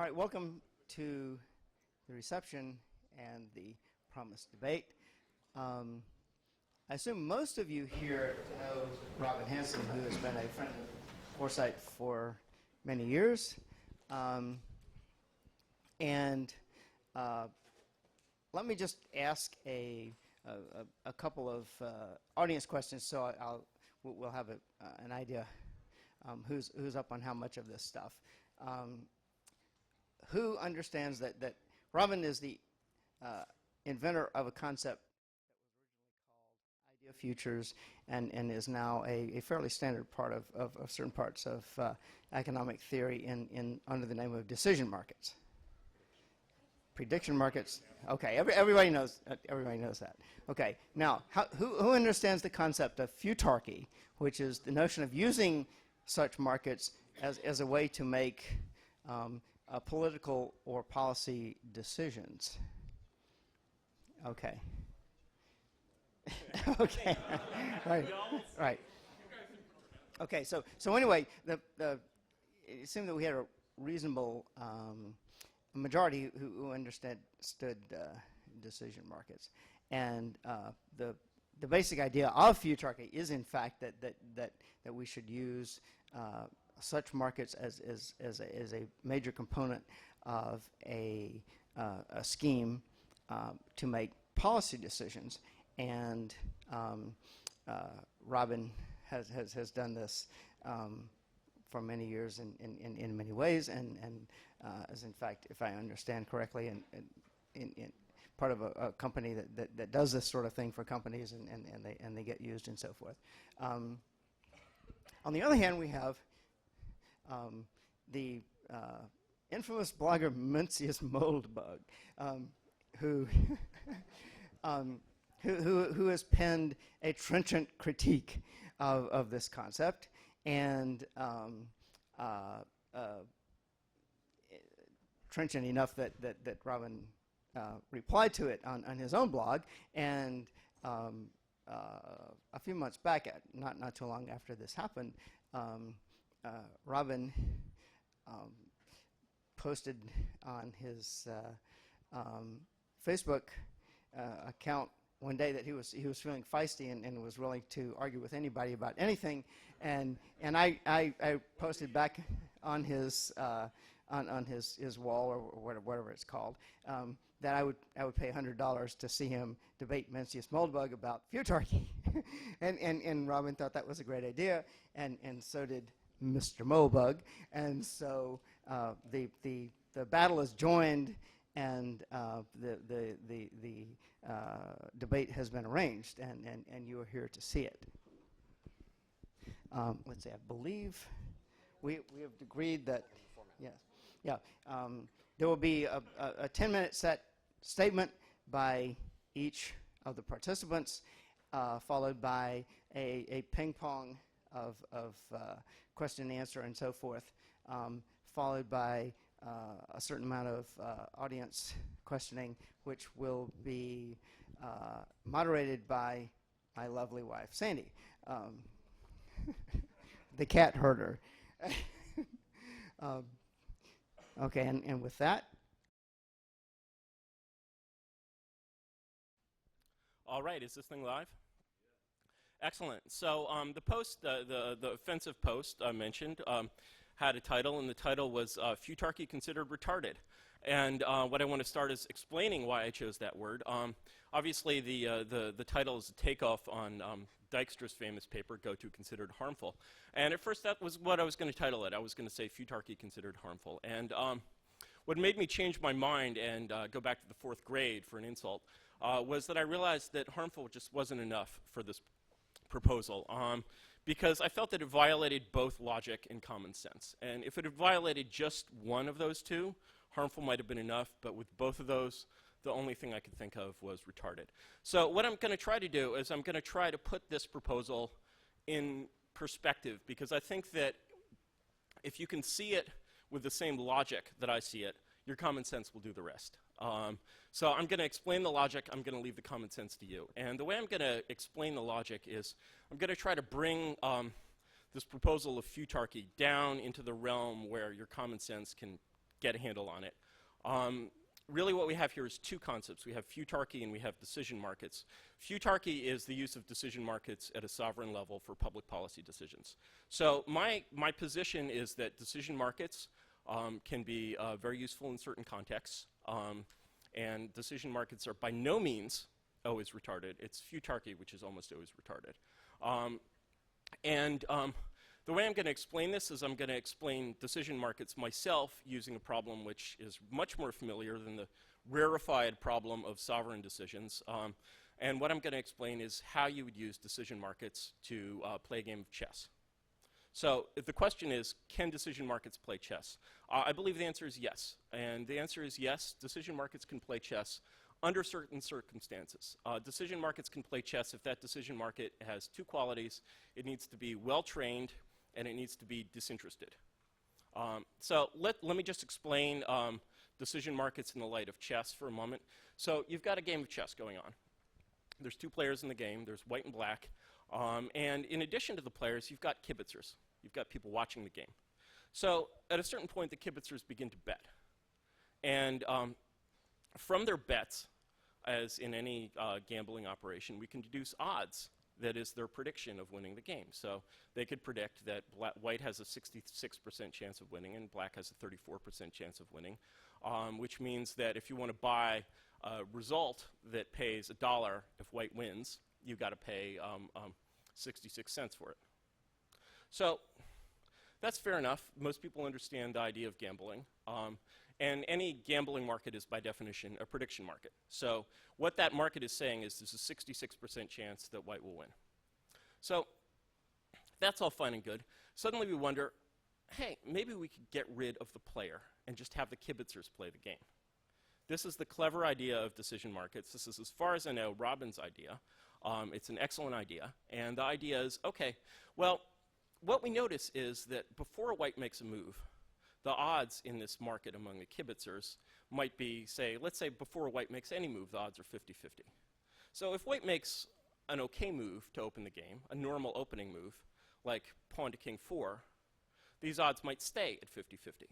All right, welcome to the reception and the promised debate. I assume most of you here know Robin Hanson, who has been a friend of Foresight for many years. Let me just ask a couple of audience questions, so we'll have an idea who's up on how much of this stuff. Who understands that Robin is the inventor of a concept that was originally called idea futures and is now a fairly standard part of certain parts of economic theory under the name of decision markets? Prediction markets. Okay, everybody knows that. Okay, now who understands the concept of Futarchy, which is the notion of using such markets as a way to make political or policy decisions? Okay. Okay. Right. Okay. So anyway, it seemed that we had a reasonable majority who understood decision markets, and the basic idea of Futarchy is in fact that we should use such markets as a major component of a scheme to make policy decisions, and Robin has done this for many years in many ways, and as in fact, if I understand correctly, in part of a company that does this sort of thing for companies, and they get used and so forth. On the other hand, we have the infamous blogger Mencius Moldbug, who has penned a trenchant critique of this concept, and trenchant enough that Robin replied to it on his own blog, and a few months back, not too long after this happened, Robin posted on his Facebook account one day that he was feeling feisty and was willing to argue with anybody about anything, and I posted back on his wall, or whatever it's called, that I would pay $100 to see him debate Mencius Moldbug about Futarchy, and Robin thought that was a great idea, and so did Mr. Moldbug, and so the battle is joined, and the debate has been arranged, and you are here to see it. Let's see, I believe we have agreed that, yes, yeah, there will be a 10-minute set statement by each of the participants, followed by a ping-pong of question and answer and so forth, followed by a certain amount of audience questioning, which will be moderated by my lovely wife, Sandy, the cat herder. Okay, and with that. All right, is this thing live? Excellent. So the post, the offensive post I mentioned, had a title, and the title was Futarchy Considered Retarded. And what I want to start is explaining why I chose that word. Obviously, the title is a takeoff on Dijkstra's famous paper, Go To Considered Harmful. And at first, that was what I was going to title it. I was going to say Futarchy Considered Harmful. And what made me change my mind and go back to the 4th grade for an insult was that I realized that harmful just wasn't enough for this proposal, because I felt that it violated both logic and common sense. And if it had violated just one of those two, harmful might have been enough, but with both of those, the only thing I could think of was retarded. So what I'm going to try to do is I'm going to try to put this proposal in perspective, because I think that if you can see it with the same logic that I see it, your common sense will do the rest. So I'm going to explain the logic. I'm going to leave the common sense to you. And the way I'm going to explain the logic is I'm going to try to bring this proposal of Futarchy down into the realm where your common sense can get a handle on it. Really what we have here is two concepts. We have futarchy and we have decision markets. Futarchy is the use of decision markets at a sovereign level for public policy decisions. So my position is that decision markets can be very useful in certain contexts, and decision markets are by no means always retarded. It's futarchy which is almost always retarded. The way I'm going to explain this is I'm going to explain decision markets myself using a problem which is much more familiar than the rarefied problem of sovereign decisions. And what I'm going to explain is how you would use decision markets to play a game of chess. So if the question is, can decision markets play chess? I believe the answer is yes. And the answer is yes, decision markets can play chess under certain circumstances. Decision markets can play chess if that decision market has two qualities. It needs to be well-trained, and it needs to be disinterested. So let me just explain decision markets in the light of chess for a moment. So you've got a game of chess going on. There's two players in the game. There's white and black. And in addition to the players, you've got kibitzers. You've got people watching the game. So at a certain point, the kibitzers begin to bet. And from their bets, as in any gambling operation, we can deduce odds. That is their prediction of winning the game. So they could predict that white has a 66% chance of winning and black has a 34% chance of winning, which means that if you want to buy a result that pays $1 if white wins, you've got to pay 66 cents for it. So that's fair enough. Most people understand the idea of gambling. And any gambling market is, by definition, a prediction market. So what that market is saying is there's a 66% chance that white will win. So that's all fine and good. Suddenly we wonder, hey, maybe we could get rid of the player and just have the kibitzers play the game. This is the clever idea of decision markets. This is, as far as I know, Robin's idea. It's an excellent idea. And the idea is, okay, well, what we notice is that before white makes a move, the odds in this market among the kibitzers might be, say, let's say before white makes any move, the odds are 50-50. So if white makes an okay move to open the game, a normal opening move, like pawn to king 4, these odds might stay at 50-50.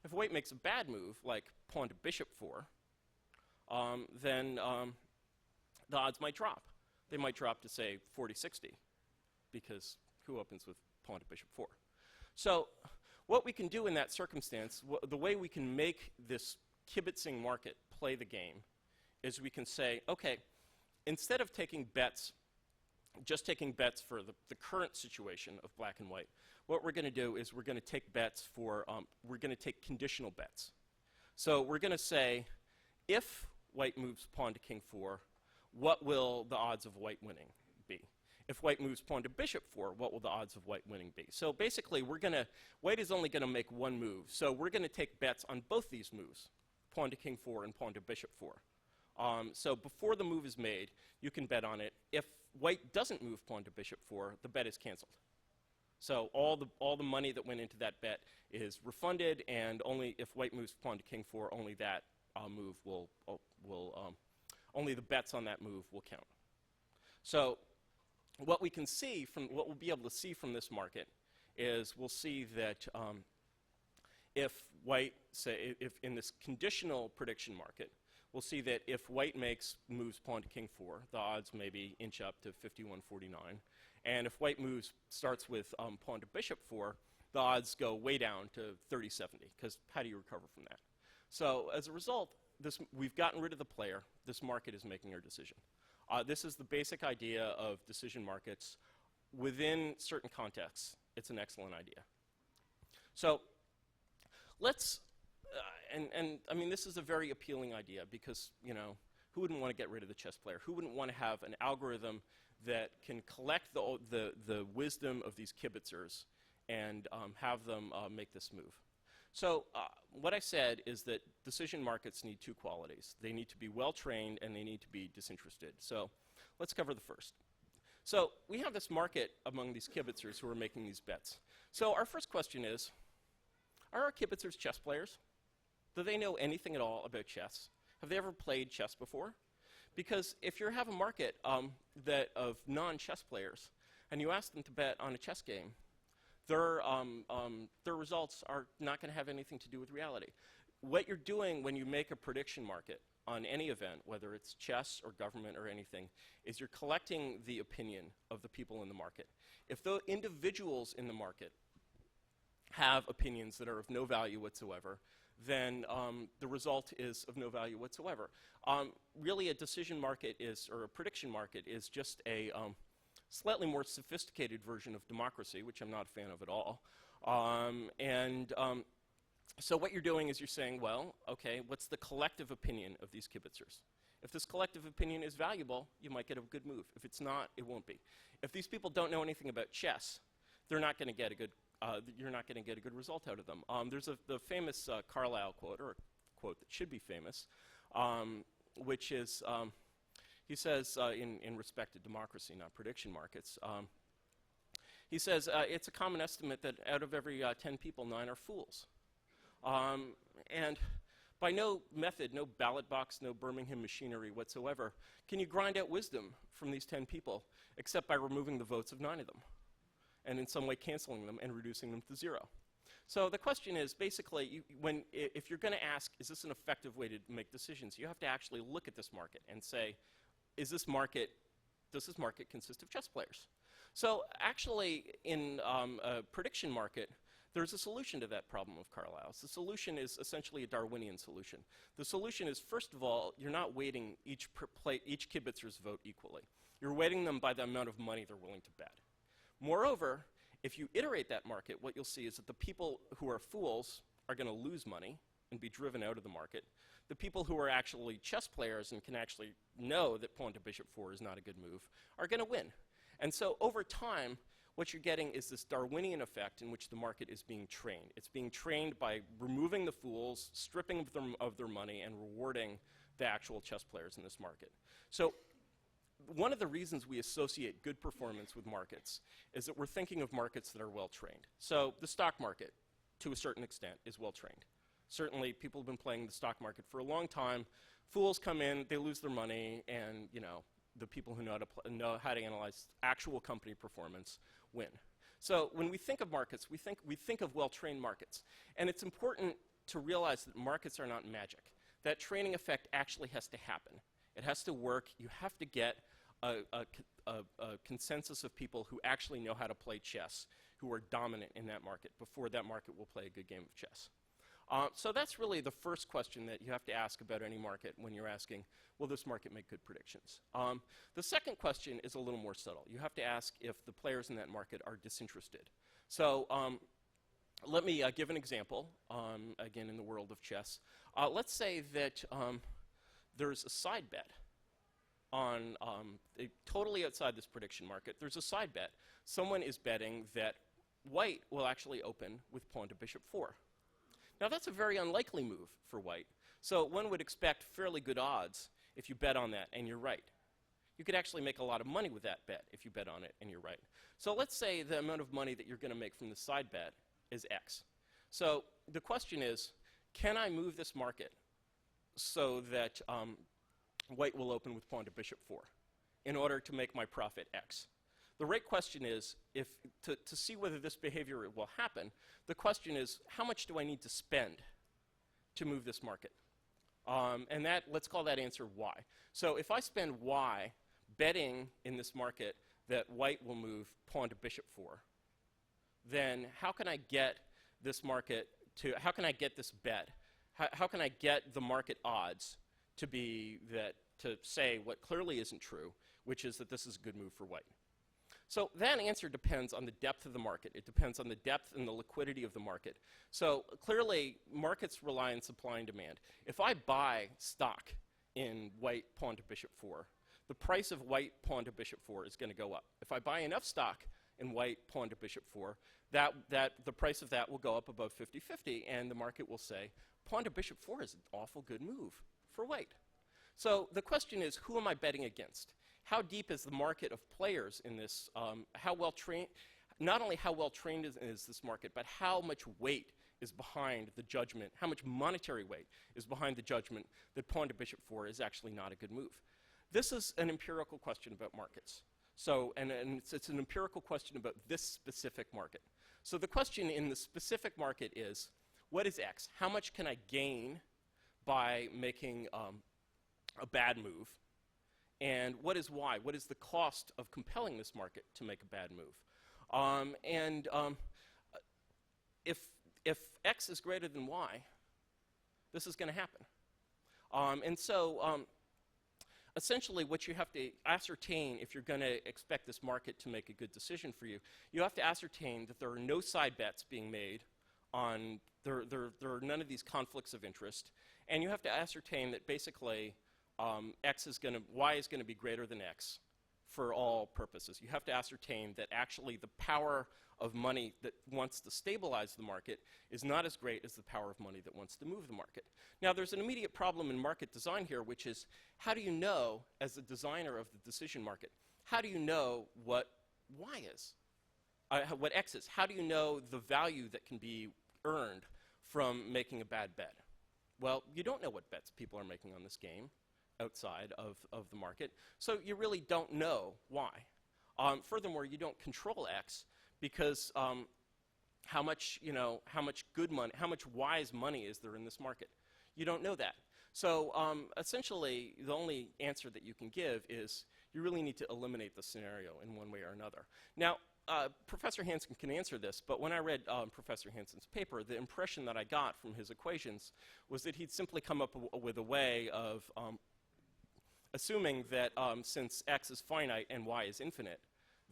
If white makes a bad move, like pawn to bishop 4, then the odds might drop. They might drop to, say, 40-60, because who opens with pawn to bishop 4? So what we can do in that circumstance, the way we can make this kibitzing market play the game, is we can say, okay, instead of taking bets, just taking bets for the current situation of black and white, what we're going to do is we're going to take bets for, we're going to take conditional bets. So we're going to say, if white moves pawn to king 4, what will the odds of white winning be? If white moves pawn to bishop 4, what will the odds of white winning be? So basically, white is only going to make one move. So we're going to take bets on both these moves, pawn to king 4 and pawn to bishop 4. So before the move is made, you can bet on it. If white doesn't move pawn to bishop 4, the bet is canceled. So all the money that went into that bet is refunded, and only if white moves pawn to king 4, only that move only the bets on that move will count. So what we can see from, what we'll be able to see from this market is we'll see that if white, say, if in this conditional prediction market, we'll see that if white moves pawn to king 4, the odds maybe inch up to 51-49. And if white starts with pawn to bishop 4, the odds go way down to 30-70, because how do you recover from that? So as a result, we've gotten rid of the player. This market is making our decision. This is the basic idea of decision markets. Within certain contexts, it's an excellent idea. So let's, I mean, this is a very appealing idea because, you know, who wouldn't want to get rid of the chess player? Who wouldn't want to have an algorithm that can collect the wisdom of these kibitzers and have them make this move? So what I said is that decision markets need two qualities. They need to be well-trained and they need to be disinterested. So let's cover the first. So we have this market among these kibitzers who are making these bets. So our first question is, are our kibitzers chess players? Do they know anything at all about chess? Have they ever played chess before? Because if you have a market of non-chess players and you ask them to bet on a chess game, their results are not going to have anything to do with reality. What you're doing when you make a prediction market on any event, whether it's chess or government or anything, is you're collecting the opinion of the people in the market. If the individuals in the market have opinions that are of no value whatsoever, then the result is of no value whatsoever. Really, a decision market is, or a prediction market is just a slightly more sophisticated version of democracy, which I'm not a fan of at all. So what you're doing is you're saying, well, okay, what's the collective opinion of these kibitzers? If this collective opinion is valuable, you might get a good move. If it's not, it won't be. If these people don't know anything about chess, they're not going to get a good. You're not going to get a good result out of them. There's the famous Carlyle quote, or a quote that should be famous, which is, he says, in respect to democracy, not prediction markets, he says, it's a common estimate that out of every 10 people, 9 are fools. And by no method, no ballot box, no Birmingham machinery whatsoever, can you grind out wisdom from these 10 people, except by removing the votes of 9 of them, and in some way canceling them and reducing them to 0. So the question is, basically, if you're going to ask, is this an effective way to make decisions, you have to actually look at this market and say, does this market consist of chess players? So actually, in a prediction market, there's a solution to that problem of Carlyle's. The solution is essentially a Darwinian solution. The solution is, first of all, you're not weighting each kibitzer's vote equally. You're weighting them by the amount of money they're willing to bet. Moreover, if you iterate that market, what you'll see is that the people who are fools are going to lose money and be driven out of the market. The people who are actually chess players and can actually know that pawn to bishop 4 is not a good move are going to win. And so over time, what you're getting is this Darwinian effect in which the market is being trained. It's being trained by removing the fools, stripping them of their money, and rewarding the actual chess players in this market. So one of the reasons we associate good performance with markets is that we're thinking of markets that are well trained. So the stock market, to a certain extent, is well trained. Certainly, people have been playing the stock market for a long time. Fools come in, they lose their money, and the people who know how to analyze actual company performance win. So when we think of markets, we think of well-trained markets. And it's important to realize that markets are not magic. That training effect actually has to happen. It has to work. You have to get a consensus of people who actually know how to play chess, who are dominant in that market, before that market will play a good game of chess. So that's really the first question that you have to ask about any market when you're asking, will this market make good predictions? The second question is a little more subtle. You have to ask if the players in that market are disinterested. So let me give an example, again, in the world of chess. Let's say that there's a side bet on, totally outside this prediction market, there's a side bet. Someone is betting that white will actually open with pawn to bishop 4. Now that's a very unlikely move for white. So one would expect fairly good odds if you bet on that and you're right. You could actually make a lot of money with that bet if you bet on it and you're right. So let's say the amount of money that you're going to make from the side bet is X. So the question is, can I move this market so that white will open with pawn to bishop 4 in order to make my profit X? The right question is, to see whether this behavior will happen, the question is, how much do I need to spend to move this market? And let's call that answer Y. So if I spend Y betting in this market that white will move pawn to bishop 4, then how can I get this market to, how can I get this bet? How can I get the market odds to be that, to say what clearly isn't true, which is that this is a good move for white? So that answer depends on the depth of the market. It depends on the depth and the liquidity of the market. So clearly, markets rely on supply and demand. If I buy stock in white pawn to bishop 4, the price of white pawn to bishop 4 is going to go up. If I buy enough stock in white pawn to bishop 4, the price of that will go up above 50-50, and the market will say, pawn to bishop 4 is an awful good move for white. So the question is, who am I betting against? How deep is the market of players in this? How well trained? Not only how well trained is this market, but how much weight is behind the judgment? How much monetary weight is behind the judgment that pawn to bishop 4 is actually not a good move? This is an empirical question about markets. So, and it's an empirical question about this specific market. So the question in the specific market is, what is X? How much can I gain by making a bad move? And what is Y? What is the cost of compelling this market to make a bad move? If X is greater than Y, this is going to happen. Essentially, what you have to ascertain if you're going to expect this market to make a good decision for you, you have to ascertain that there are no side bets being made on, there are none of these conflicts of interest, and you have to ascertain that basically Y is going to be greater than X for all purposes. You have to ascertain that actually the power of money that wants to stabilize the market is not as great as the power of money that wants to move the market. Now, there's an immediate problem in market design here, which is, how do you know, as a designer of the decision market, how do you know what Y is, what X is? How do you know the value that can be earned from making a bad bet? Well, you don't know what bets people are making on this game outside of the market, so you really don't know Y. Furthermore, you don't control X, because how much good money, how much wise money is there in this market? You don't know that. So essentially, the only answer that you can give is you really need to eliminate the scenario in one way or another. Now, Professor Hanson can answer this, but when I read Professor Hanson's paper, the impression that I got from his equations was that he'd simply come up with a way of assuming that since X is finite and Y is infinite,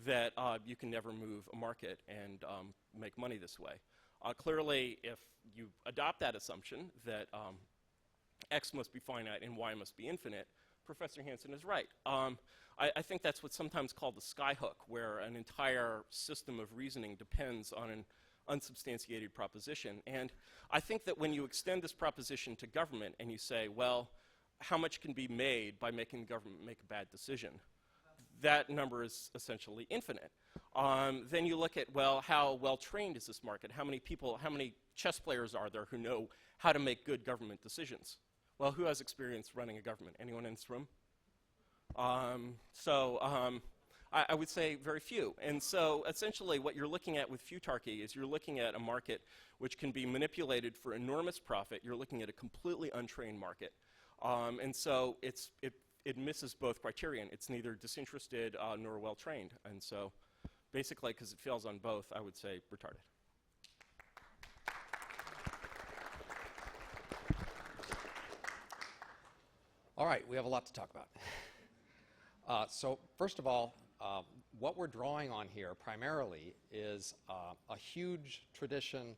that you can never move a market and make money this way. Clearly, if you adopt that assumption that X must be finite and Y must be infinite, Professor Hanson is right. I think that's what's sometimes called the skyhook, where an entire system of reasoning depends on an unsubstantiated proposition. And I think that when you extend this proposition to government and you say, well, how much can be made by making the government make a bad decision? That number is essentially infinite. Then you look at, well, how well trained is this market? How many people, how many chess players are there who know how to make good government decisions? Well, who has experience running a government? Anyone in this room? I would say very few. And so essentially what you're looking at with Futarchy is you're looking at a market which can be manipulated for enormous profit. You're looking at a completely untrained market. And so it misses both criterion. It's neither disinterested nor well-trained. And so basically, because it fails on both, I would say retarded. All right, we have a lot to talk about. So first of all, what we're drawing on here primarily is a huge tradition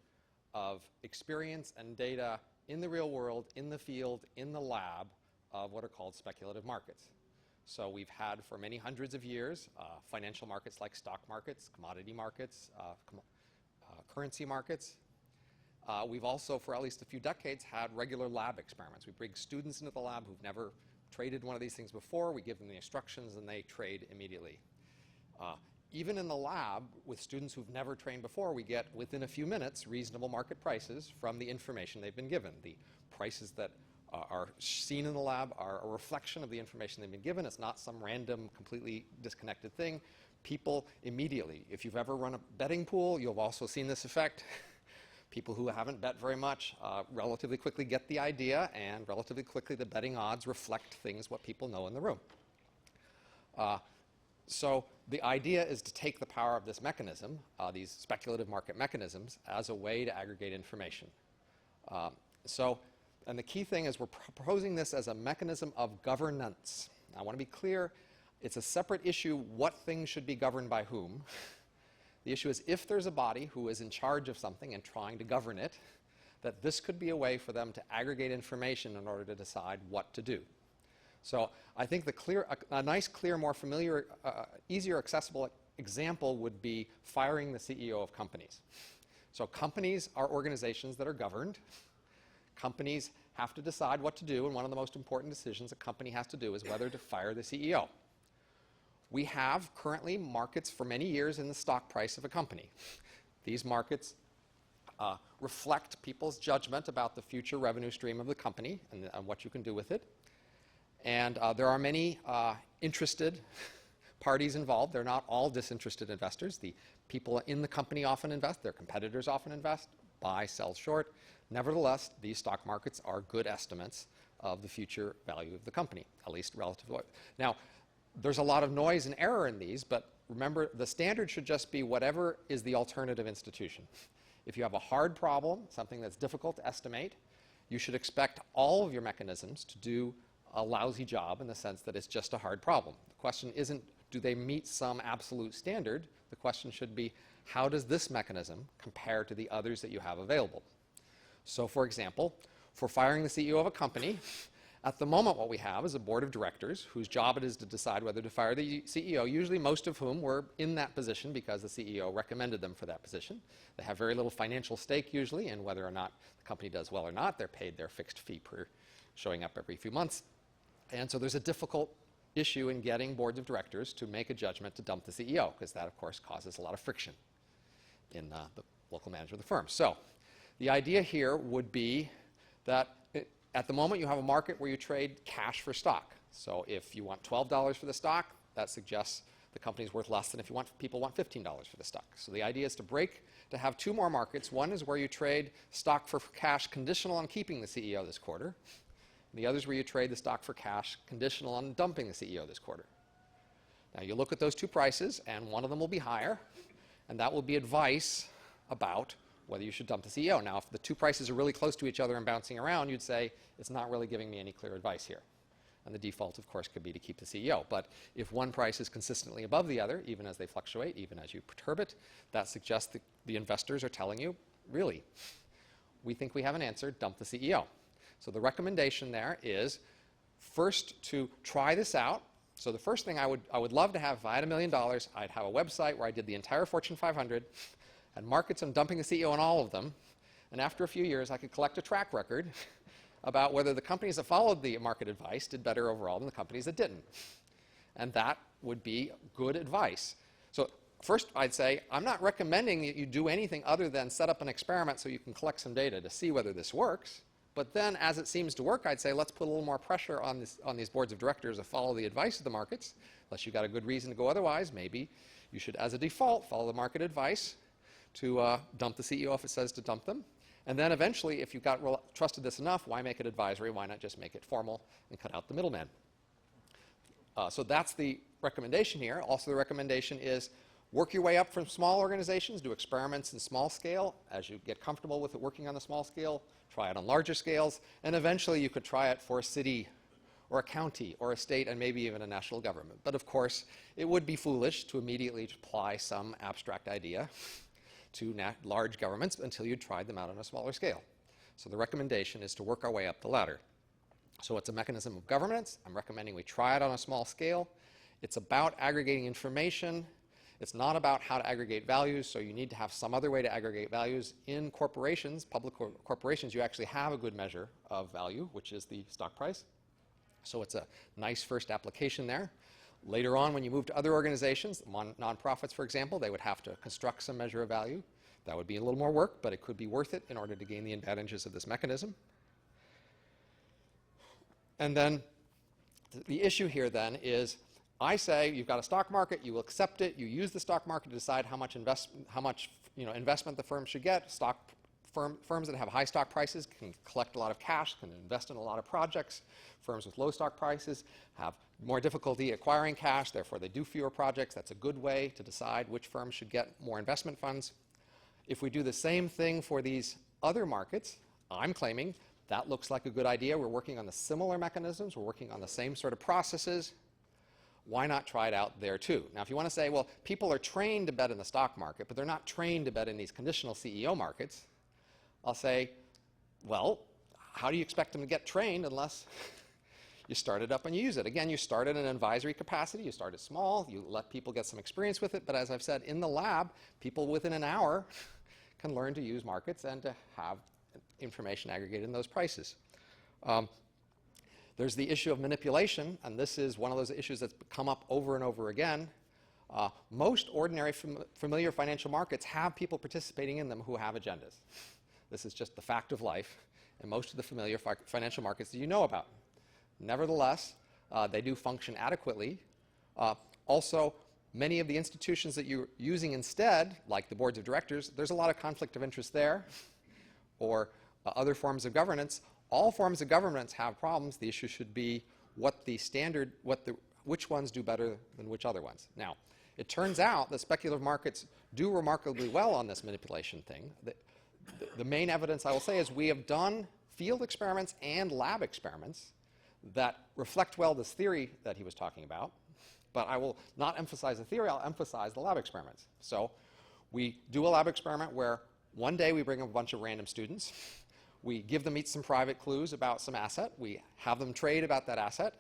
of experience and data in the real world, in the field, in the lab, of what are called speculative markets. So we've had for many hundreds of years financial markets like stock markets, commodity markets, currency markets. We've also, for at least a few decades, had regular lab experiments. We bring students into the lab who've never traded one of these things before. We give them the instructions and they trade immediately. Even in the lab, with students who've never trained before, we get, within a few minutes, reasonable market prices from the information they've been given. The prices that are seen in the lab are a reflection of the information they've been given. It's not some random, completely disconnected thing. People immediately, if you've ever run a betting pool, you've also seen this effect. People who haven't bet very much relatively quickly get the idea, and relatively quickly the betting odds reflect things what people know in the room. So the idea is to take the power of this mechanism, these speculative market mechanisms, as a way to aggregate information. And the key thing is we're proposing this as a mechanism of governance. I want to be clear, it's a separate issue what things should be governed by whom. The issue is if there's a body who is in charge of something and trying to govern it, that this could be a way for them to aggregate information in order to decide what to do. So I think a nice, clear, more familiar, easier accessible example would be firing the CEO of companies. So companies are organizations that are governed. Companies have to decide what to do, and one of the most important decisions a company has to do is whether to fire the CEO. We have currently markets for many years in the stock price of a company. These markets reflect people's judgment about the future revenue stream of the company and what you can do with it. And there are many interested parties involved. They're not all disinterested investors. The people in the company often invest. Their competitors often invest, buy, sell short. Nevertheless, these stock markets are good estimates of the future value of the company, at least relative to what. Now, there's a lot of noise and error in these, but remember, the standard should just be whatever is the alternative institution. If you have a hard problem, something that's difficult to estimate, you should expect all of your mechanisms to do a lousy job in the sense that it's just a hard problem. The question isn't, do they meet some absolute standard? The question should be, how does this mechanism compare to the others that you have available? So, for example, for firing the CEO of a company, at the moment what we have is a board of directors whose job it is to decide whether to fire the CEO, usually most of whom were in that position because the CEO recommended them for that position. They have very little financial stake usually in whether or not the company does well or not. They're paid their fixed fee per showing up every few months. And so there's a difficult issue in getting boards of directors to make a judgment to dump the CEO, because that, of course, causes a lot of friction in the local management of the firm. So the idea here would be that at the moment you have a market where you trade cash for stock. So if you want $12 for the stock, that suggests the company is worth less than if people want $15 for the stock. So the idea is to have two more markets. One is where you trade stock for cash conditional on keeping the CEO this quarter. And the other is where you trade the stock for cash conditional on dumping the CEO this quarter. Now you look at those two prices, and one of them will be higher, and that will be advice about whether you should dump the CEO. Now, if the two prices are really close to each other and bouncing around, you'd say, it's not really giving me any clear advice here. And the default, of course, could be to keep the CEO. But if one price is consistently above the other, even as they fluctuate, even as you perturb it, that suggests that the investors are telling you, really, we think we have an answer, dump the CEO. So the recommendation there is first to try this out. So the first thing I would love to have, if I had $1 million, I'd have a website where I did the entire Fortune 500, and markets on dumping the CEO on all of them. And after a few years, I could collect a track record about whether the companies that followed the market advice did better overall than the companies that didn't. And that would be good advice. So first, I'd say, I'm not recommending that you do anything other than set up an experiment so you can collect some data to see whether this works. But then, as it seems to work, I'd say, let's put a little more pressure on these boards of directors to follow the advice of the markets. Unless you've got a good reason to go otherwise, maybe you should, as a default, follow the market advice to dump the CEO if it says to dump them. And then eventually, if you've trusted this enough, why make it advisory? Why not just make it formal and cut out the middleman? So that's the recommendation here. Also, the recommendation is work your way up from small organizations, do experiments in small scale. As you get comfortable with it working on the small scale, try it on larger scales. And eventually, you could try it for a city or a county or a state and maybe even a national government. But of course, it would be foolish to immediately apply some abstract idea to large governments until you tried them out on a smaller scale. So the recommendation is to work our way up the ladder. So it's a mechanism of governance. I'm recommending we try it on a small scale. It's about aggregating information. It's not about how to aggregate values, so you need to have some other way to aggregate values. In corporations, public corporations, you actually have a good measure of value, which is the stock price. So it's a nice first application there. Later on, when you move to other organizations, nonprofits, for example, they would have to construct some measure of value. That would be a little more work, but it could be worth it in order to gain the advantages of this mechanism. And then the issue here then is, I say you've got a stock market, you accept it, you use the stock market to decide how much investment the firm should get. Firms that have high stock prices can collect a lot of cash, can invest in a lot of projects. Firms with low stock prices have more difficulty acquiring cash, therefore they do fewer projects. That's a good way to decide which firms should get more investment funds. If we do the same thing for these other markets, I'm claiming that looks like a good idea. We're working on the similar mechanisms. We're working on the same sort of processes. Why not try it out there too? Now, if you want to say, well, people are trained to bet in the stock market, but they're not trained to bet in these conditional CEO markets, I'll say, well, how do you expect them to get trained unless you start it up and you use it? Again, you start in an advisory capacity. You start it small. You let people get some experience with it. But as I've said, in the lab, people within an hour can learn to use markets and to have information aggregated in those prices. There's the issue of manipulation, and this is one of those issues that's come up over and over again. Most ordinary familiar financial markets have people participating in them who have agendas. This is just the fact of life in most of the familiar financial markets that you know about. Nevertheless, they do function adequately. Also, many of the institutions that you're using instead, like the boards of directors, there's a lot of conflict of interest there, or other forms of governance. All forms of governance have problems. The issue should be which ones do better than which other ones. Now, it turns out that speculative markets do remarkably well on this manipulation thing. The main evidence I will say is we have done field experiments and lab experiments that reflect well this theory that he was talking about. But I will not emphasize the theory, I'll emphasize the lab experiments. So we do a lab experiment where one day we bring a bunch of random students. We give them each some private clues about some asset. We have them trade about that asset.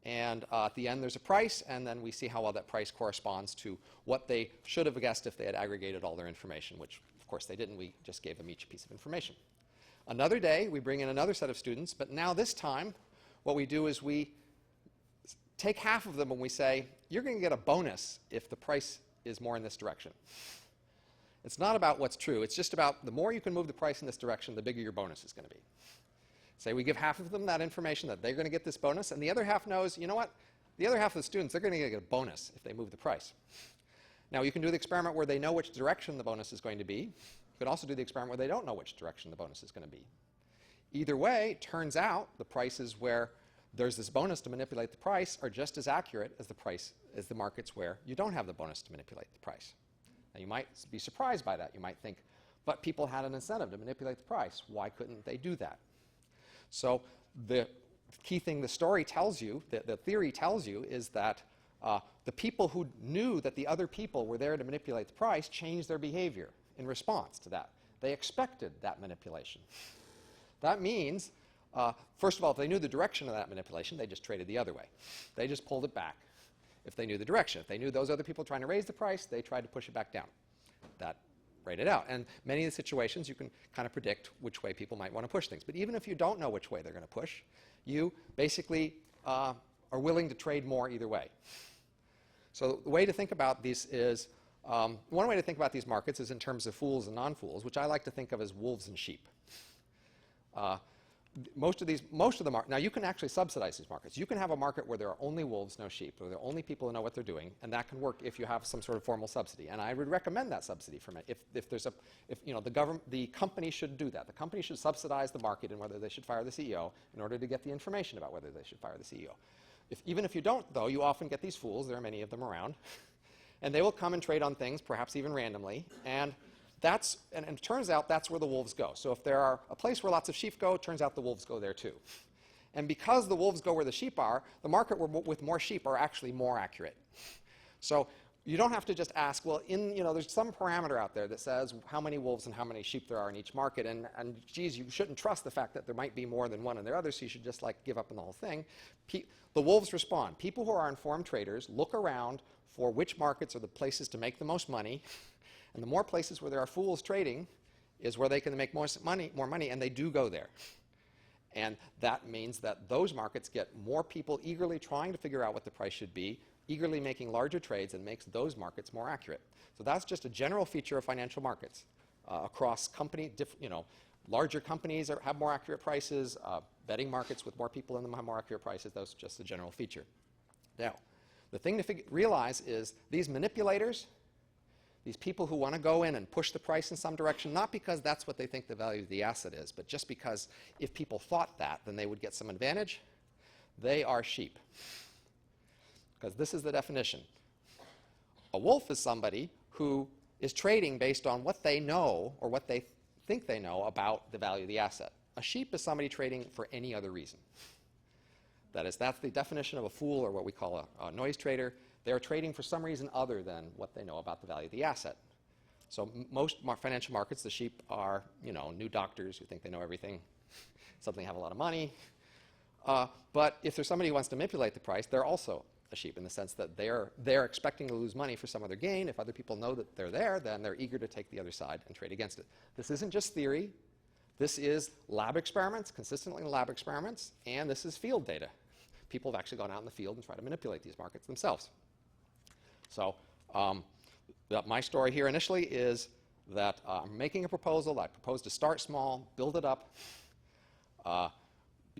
And at the end there's a price, and then we see how well that price corresponds to what they should have guessed if they had aggregated all their information, which of course they didn't. We just gave them each a piece of information. Another day we bring in another set of students, but now this time what we do is we take half of them and we say, you're going to get a bonus if the price is more in this direction. It's not about what's true. It's just about the more you can move the price in this direction, the bigger your bonus is going to be. Say we give half of them that information that they're going to get this bonus, and the other half knows, you know what? The other half of the students, they're going to get a bonus if they move the price. Now, you can do the experiment where they know which direction the bonus is going to be. You could also do the experiment where they don't know which direction the bonus is going to be. Either way, it turns out the prices where there's this bonus to manipulate the price are just as accurate as the markets where you don't have the bonus to manipulate the price. Now, you might be surprised by that. You might think, but people had an incentive to manipulate the price. Why couldn't they do that? So the key thing the story tells you, the theory tells you, is that the people who knew that the other people were there to manipulate the price changed their behavior in response to that. They expected that manipulation. That means, first of all, if they knew the direction of that manipulation, they just traded the other way. They just pulled it back if they knew the direction. If they knew those other people trying to raise the price, they tried to push it back down. That rated out. And many of the situations you can kind of predict which way people might want to push things. But even if you don't know which way they're going to push, you basically are willing to trade more either way. So the way to think about these is, one way to think about these markets is in terms of fools and non-fools, which I like to think of as wolves and sheep. Most of the markets, now you can actually subsidize these markets. You can have a market where there are only wolves, no sheep, where there are only people who know what they're doing, and that can work if you have some sort of formal subsidy. And I would recommend that subsidy for me. The company should do that. The company should subsidize the market in whether they should fire the CEO in order to get the information about whether they should fire the CEO. Even if you don't, though, you often get these fools. There are many of them around, and they will come and trade on things, perhaps even randomly, and it turns out that's where the wolves go. So if there are a place where lots of sheep go, it turns out the wolves go there too. And because the wolves go where the sheep are, the market with more sheep are actually more accurate. So you don't have to just ask, well, there's some parameter out there that says how many wolves and how many sheep there are in each market, and geez, you shouldn't trust the fact that there might be more than one in the other, so you should just give up on the whole thing. The wolves respond. People who are informed traders look around for which markets are the places to make the most money. And the more places where there are fools trading is where they can make more money, and they do go there. And that means that those markets get more people eagerly trying to figure out what the price should be, eagerly making larger trades, and makes those markets more accurate. So that's just a general feature of financial markets. Across larger companies have more accurate prices, betting markets with more people in them have more accurate prices. That's just a general feature. Now, the thing to realize is these manipulators, these people who want to go in and push the price in some direction, not because that's what they think the value of the asset is, but just because if people thought that, then they would get some advantage, they are sheep. Because this is the definition. A wolf is somebody who is trading based on what they know or what they think they know about the value of the asset. A sheep is somebody trading for any other reason. That's the definition of a fool, or what we call a noise trader. They're trading for some reason other than what they know about the value of the asset. So most financial markets, the sheep are, new doctors who think they know everything, suddenly have a lot of money. But if there's somebody who wants to manipulate the price, they're also a sheep in the sense that they're expecting to lose money for some other gain. If other people know that they're there, then they're eager to take the other side and trade against it. This isn't just theory. This is lab experiments, consistently lab experiments, and this is field data. People have actually gone out in the field and tried to manipulate these markets themselves. So my story here initially is that I'm making a proposal. I propose to start small, build it up,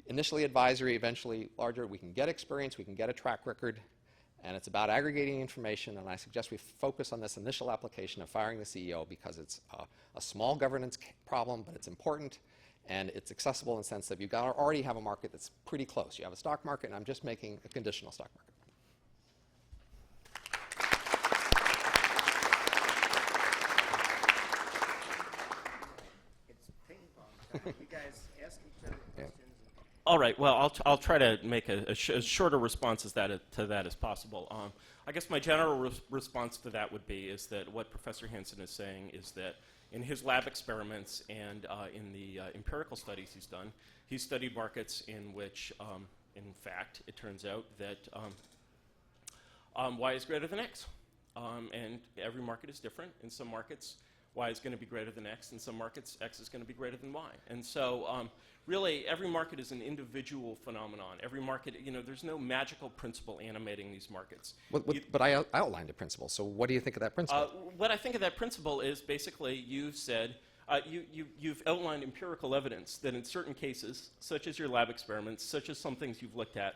initially advisory, eventually larger. We can get experience, we can get a track record, And it's about aggregating information, and I suggest we focus on this initial application of firing the CEO because it's a small governance problem, but it's important, and it's accessible in the sense that you already have a market that's pretty close. You have a stock market, and I'm just making a conditional stock market. It's ping pong time. You guys ask each other questions. All right. Well, I'll try to make as shorter response to that as possible. I guess my general response to that would be is that what Professor Hanson is saying is that in his lab experiments and in the empirical studies he's done, he's studied markets in which, in fact, it turns out that Y is greater than X. And every market is different. In some markets, Y is going to be greater than X. In some markets, X is going to be greater than Y. And so really, every market is an individual phenomenon. Every market, there's no magical principle animating these markets. But I outlined a principle. So what do you think of that principle? What I think of that principle is basically you've said, you've outlined empirical evidence that in certain cases, such as your lab experiments, such as some things you've looked at,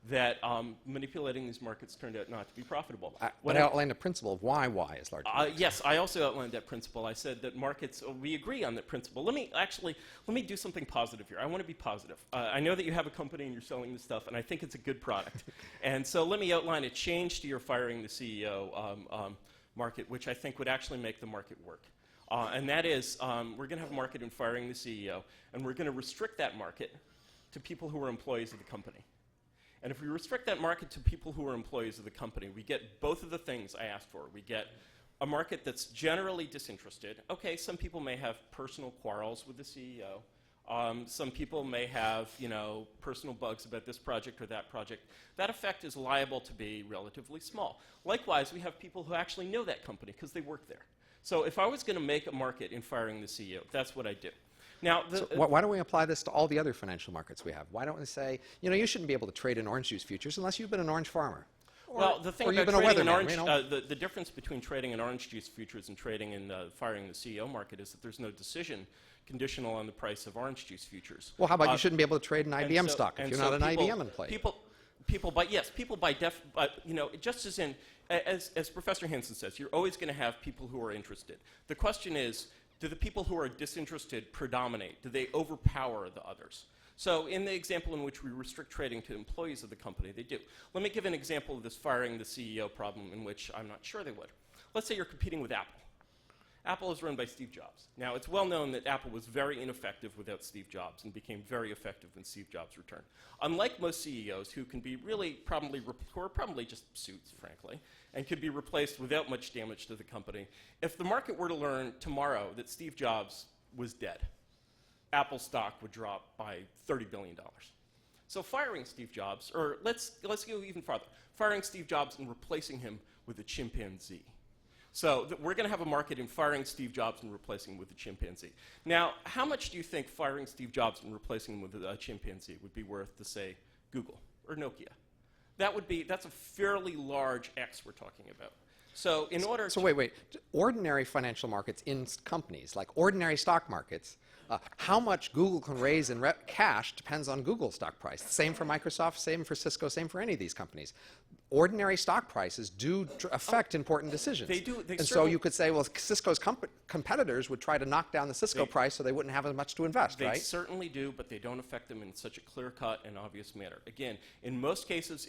that manipulating these markets turned out not to be profitable. But I outlined a principle of why Y is larger than X. Yes, I also outlined that principle. I said that markets, we agree on that principle. Let me do something positive here. I want to be positive. I know that you have a company and you're selling this stuff, and I think it's a good product. And so let me outline a change to your firing the CEO market, which I think would actually make the market work. And that is, we're going to have a market in firing the CEO, and we're going to restrict that market to people who are employees of the company. And if we restrict that market to people who are employees of the company, we get both of the things I asked for. We get a market that's generally disinterested. Okay, some people may have personal quarrels with the CEO. Some people may have, personal bugs about this project or that project. That effect is liable to be relatively small. Likewise, we have people who actually know that company because they work there. So if I was going to make a market in firing the CEO, that's what I do. Now, why don't we apply this to all the other financial markets we have? Why don't we say, you shouldn't be able to trade in orange juice futures unless you've been an orange farmer? Well, the thing about trading an orange, the difference between trading in orange juice futures and trading in firing the CEO market is that there's no decision conditional on the price of orange juice futures. Well, how about you shouldn't be able to trade an IBM stock if you're not an IBM employee? People by just as Professor Hanson says, you're always going to have people who are interested. The question is, do the people who are disinterested predominate? Do they overpower the others? So in the example in which we restrict trading to employees of the company, they do. Let me give an example of this firing the CEO problem in which I'm not sure they would. Let's say you're competing with Apple. Apple is run by Steve Jobs. Now, it's well known that Apple was very ineffective without Steve Jobs and became very effective when Steve Jobs returned. Unlike most CEOs who can be who are probably just suits, frankly, and could be replaced without much damage to the company, if the market were to learn tomorrow that Steve Jobs was dead, Apple stock would drop by $30 billion. So firing Steve Jobs, or let's go even farther, firing Steve Jobs and replacing him with a chimpanzee. So we're going to have a market in firing Steve Jobs and replacing him with a chimpanzee. Now, how much do you think firing Steve Jobs and replacing him with a chimpanzee would be worth to, say, Google or Nokia? That's a fairly large X we're talking about. So in order to... wait. Ordinary financial markets in companies, like ordinary stock markets, how much Google can raise in cash depends on Google's stock price. Same for Microsoft, same for Cisco, same for any of these companies. Ordinary stock prices do affect important decisions. They do. And so you could say, well, Cisco's competitors would try to knock down the Cisco price so they wouldn't have as much to invest, right? They certainly do, but they don't affect them in such a clear-cut and obvious manner. Again, in most cases,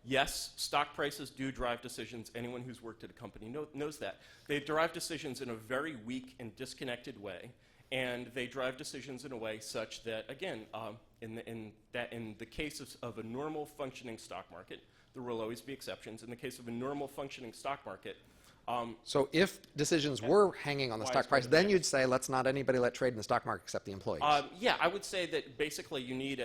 yes, stock prices do drive decisions. Anyone who's worked at a company knows that. They drive decisions in a very weak and disconnected way. And they drive decisions in a way such that, again, in the case of a normal functioning stock market, there will always be exceptions. In the case of a normal functioning stock market, so if decisions were hanging on the stock price, then you'd say, let's not anybody let trade in the stock market except the employees. Yeah, I would say that basically you need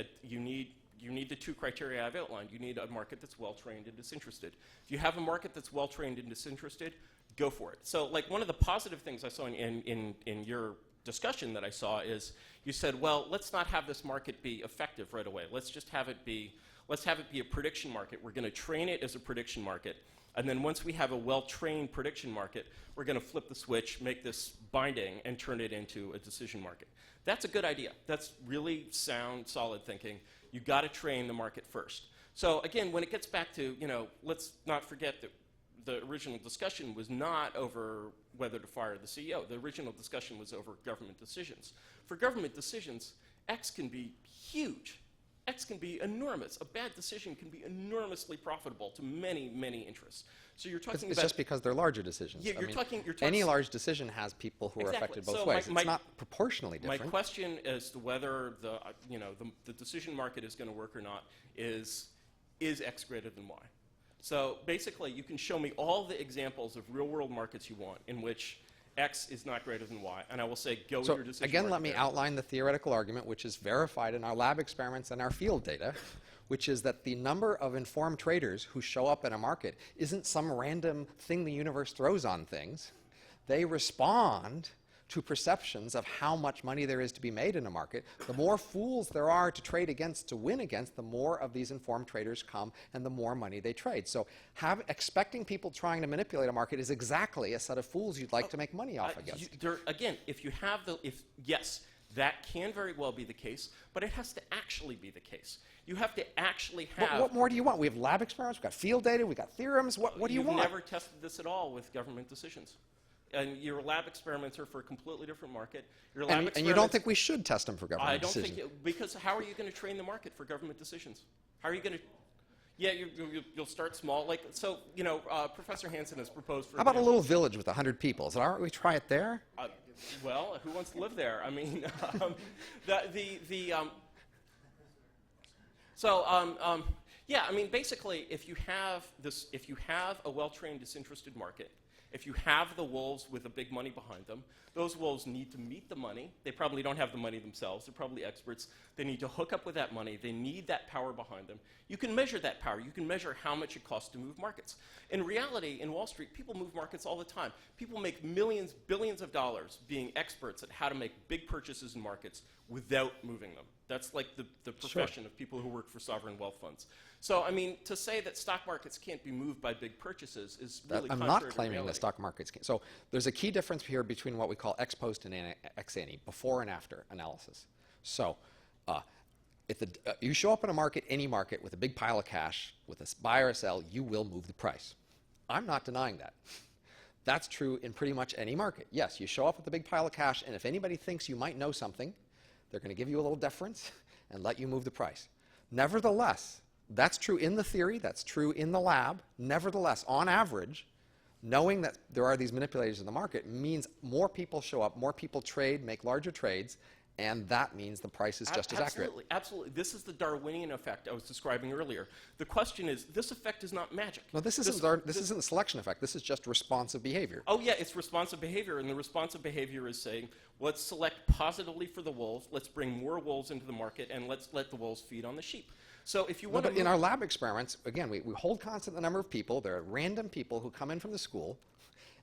the two criteria I've outlined. You need a market that's well-trained and disinterested. If you have a market that's well-trained and disinterested, go for it. So, like, one of the positive things I saw in your discussion that I saw is you said, well, let's not have this market be effective right away. Let's have it be a prediction market. We're going to train it as a prediction market. And then once we have a well-trained prediction market, we're going to flip the switch, make this binding, and turn it into a decision market. That's a good idea. That's really sound, solid thinking. You've got to train the market first. So again, when it gets back to, let's not forget that the original discussion was not over whether to fire the CEO. The original discussion was over government decisions. For government decisions, X can be huge. X can be enormous. A bad decision can be enormously profitable to many, many interests. So you're talking It's about... just because they're larger decisions. Yeah, you're talking... Any large decision has people who are affected both ways. It's not proportionally different. My question as to whether the decision market is going to work or not is X greater than Y? So basically, you can show me all the examples of real-world markets you want in which X is not greater than Y, and I will say, go with your decision again, market let me outline the theoretical argument, which is verified in our lab experiments and our field data, which is that the number of informed traders who show up in a market isn't some random thing the universe throws on things. They respond to perceptions of how much money there is to be made in a market. The more fools there are to trade against, to win against, the more of these informed traders come and the more money they trade. So expecting people trying to manipulate a market is exactly a set of fools you'd like to make money off against. Again, if you have yes, that can very well be the case, but it has to actually be the case. You have to actually have... What more do you want? We have lab experiments, we've got field data, we've got theorems. What do you want? You've never tested this at all with government decisions. And your lab experiments are for a completely different market. And you don't think we should test them for government decisions? I don't think, because how are you going to train the market for government decisions? How are you going to... Yeah, you'll start small. Professor Hanson has proposed... How about a little village with 100 people? Is it all right we try it there? Well, who wants to live there? I mean, yeah, I mean, basically, if you have a well-trained, disinterested market, if you have the wolves with the big money behind them, those wolves need to meet the money. They probably don't have the money themselves. They're probably experts. They need to hook up with that money. They need that power behind them. You can measure that power. You can measure how much it costs to move markets. In reality, in Wall Street, people move markets all the time. People make millions, billions of dollars being experts at how to make big purchases in markets without moving them. That's like the profession of people who work for sovereign wealth funds. So, I mean, to say that stock markets can't be moved by big purchases is really contrary to reality. I'm not claiming that stock markets can't. So there's a key difference here between what we call ex post and ex ante, before and after analysis. So if you show up in a market, any market, with a big pile of cash, with a buy or a sell, you will move the price. I'm not denying that. That's true in pretty much any market. Yes, you show up with a big pile of cash, and if anybody thinks you might know something, they're going to give you a little deference and let you move the price. Nevertheless, that's true in the theory, that's true in the lab. Nevertheless, on average, knowing that there are these manipulators in the market means more people show up, more people trade, make larger trades, and that means the price is just as accurate. Absolutely. This is the Darwinian effect I was describing earlier. The question is, this effect is not magic. No, this isn't the selection effect. This is just responsive behavior. Oh, yeah, it's responsive behavior, and the responsive behavior is saying, let's select positively for the wolves, let's bring more wolves into the market, and let's let the wolves feed on the sheep. So if you want to... In our lab experiments, again, we hold constant the number of people. There are random people who come in from the school,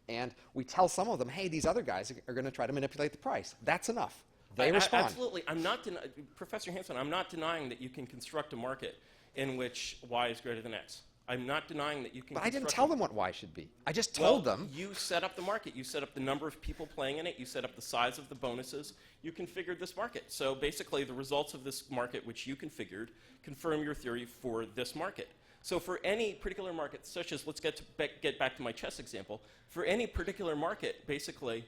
and we tell some of them, hey, these other guys are going to try to manipulate the price. That's enough. They respond. Absolutely. Professor Hanson, I'm not denying that you can construct a market in which Y is greater than X. I'm not denying that you can. But I didn't tell them what Y should be. I just told them. You set up the market. You set up the number of people playing in it. You set up the size of the bonuses. You configured this market. So basically, the results of this market, which you configured, confirm your theory for this market. So for any particular market, such as, let's get back to my chess example, for any particular market, basically,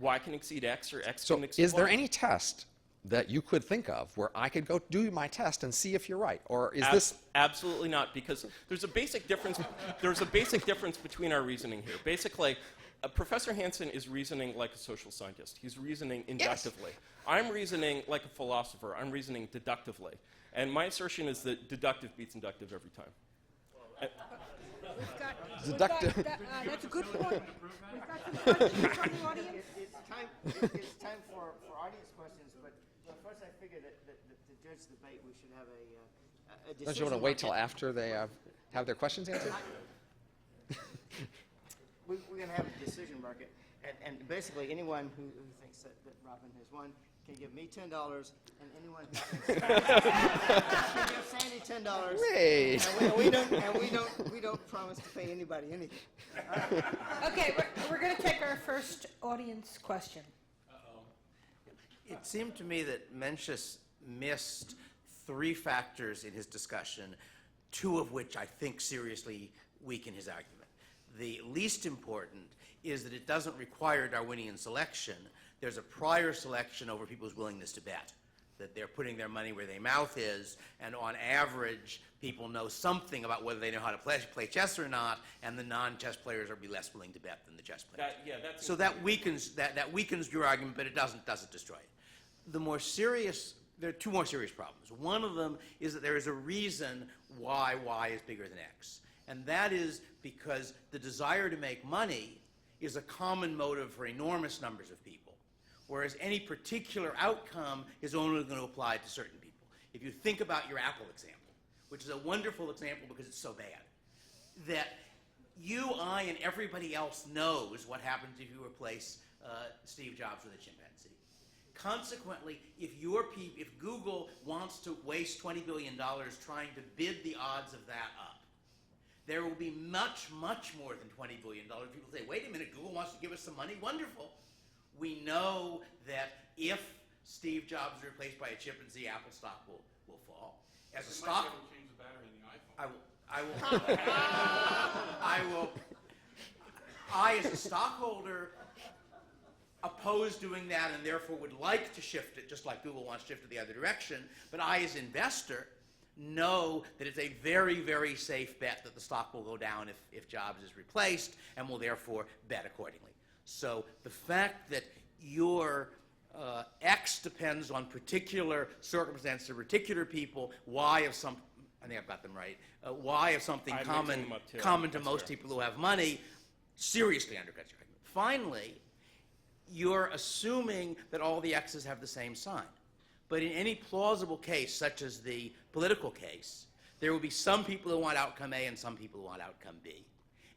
Y can exceed X or X can exceed Y. So is there any test that you could think of where I could go do my test and see if you're right? Or is this... Absolutely not, because there's a basic difference. There's a basic difference between our reasoning here. Basically, Professor Hanson is reasoning like a social scientist. He's reasoning inductively. Yes. I'm reasoning like a philosopher. I'm reasoning deductively. And my assertion is that deductive beats inductive every time. That's a good point. We've got some questions from the audience. It's time for audience questions, but first I figured that to judge the debate we should have a decision. Don't you want to wait till after they have their questions answered? We're going to have a decision market, and basically anyone who thinks that Robin has won can give me $10, and anyone who thinks can give Sandy $10. Wait. And we don't promise to pay anybody anything. Okay, we're going to take our first audience question. It seemed to me that Mencius missed three factors in his discussion. two of which I think seriously weaken his argument. The least important is that it doesn't require Darwinian selection. There's a prior selection over people's willingness to bet, that they're putting their money where their mouth is, and on average, people know something about whether they know how to play chess or not, and the non-chess players are less willing to bet than the chess players. So that weakens your argument, but it doesn't destroy it. There are two more serious problems. One of them is that there is a reason why y is bigger than x, and that is because the desire to make money is a common motive for enormous numbers of people, whereas any particular outcome is only going to apply to certain people. If you think about your Apple example, which is a wonderful example because it's so bad, that you, I, and everybody else knows what happens if you replace Steve Jobs with a chimpanzee. Consequently, if Google wants to waste $20 billion trying to bid the odds of that up, there will be much, much more than $20 billion. People say, wait a minute, Google wants to give us some money? Wonderful. We know that if Steve Jobs is replaced by a chimpanzee, Apple stock will fall. As a stock, change the battery in the iPhone. I as a stockholder oppose doing that and therefore would like to shift it, just like Google wants to shift it the other direction. But I as investor know that it's a very, very safe bet that the stock will go down if Jobs is replaced, and will therefore bet accordingly. So the fact that your X depends on particular circumstances, particular people, Y of some, I think I've got them right, Y of something common to most people who have money, seriously undercuts your argument. Finally, you're assuming that all the X's have the same sign. But in any plausible case, such as the political case, there will be some people who want outcome A and some people who want outcome B.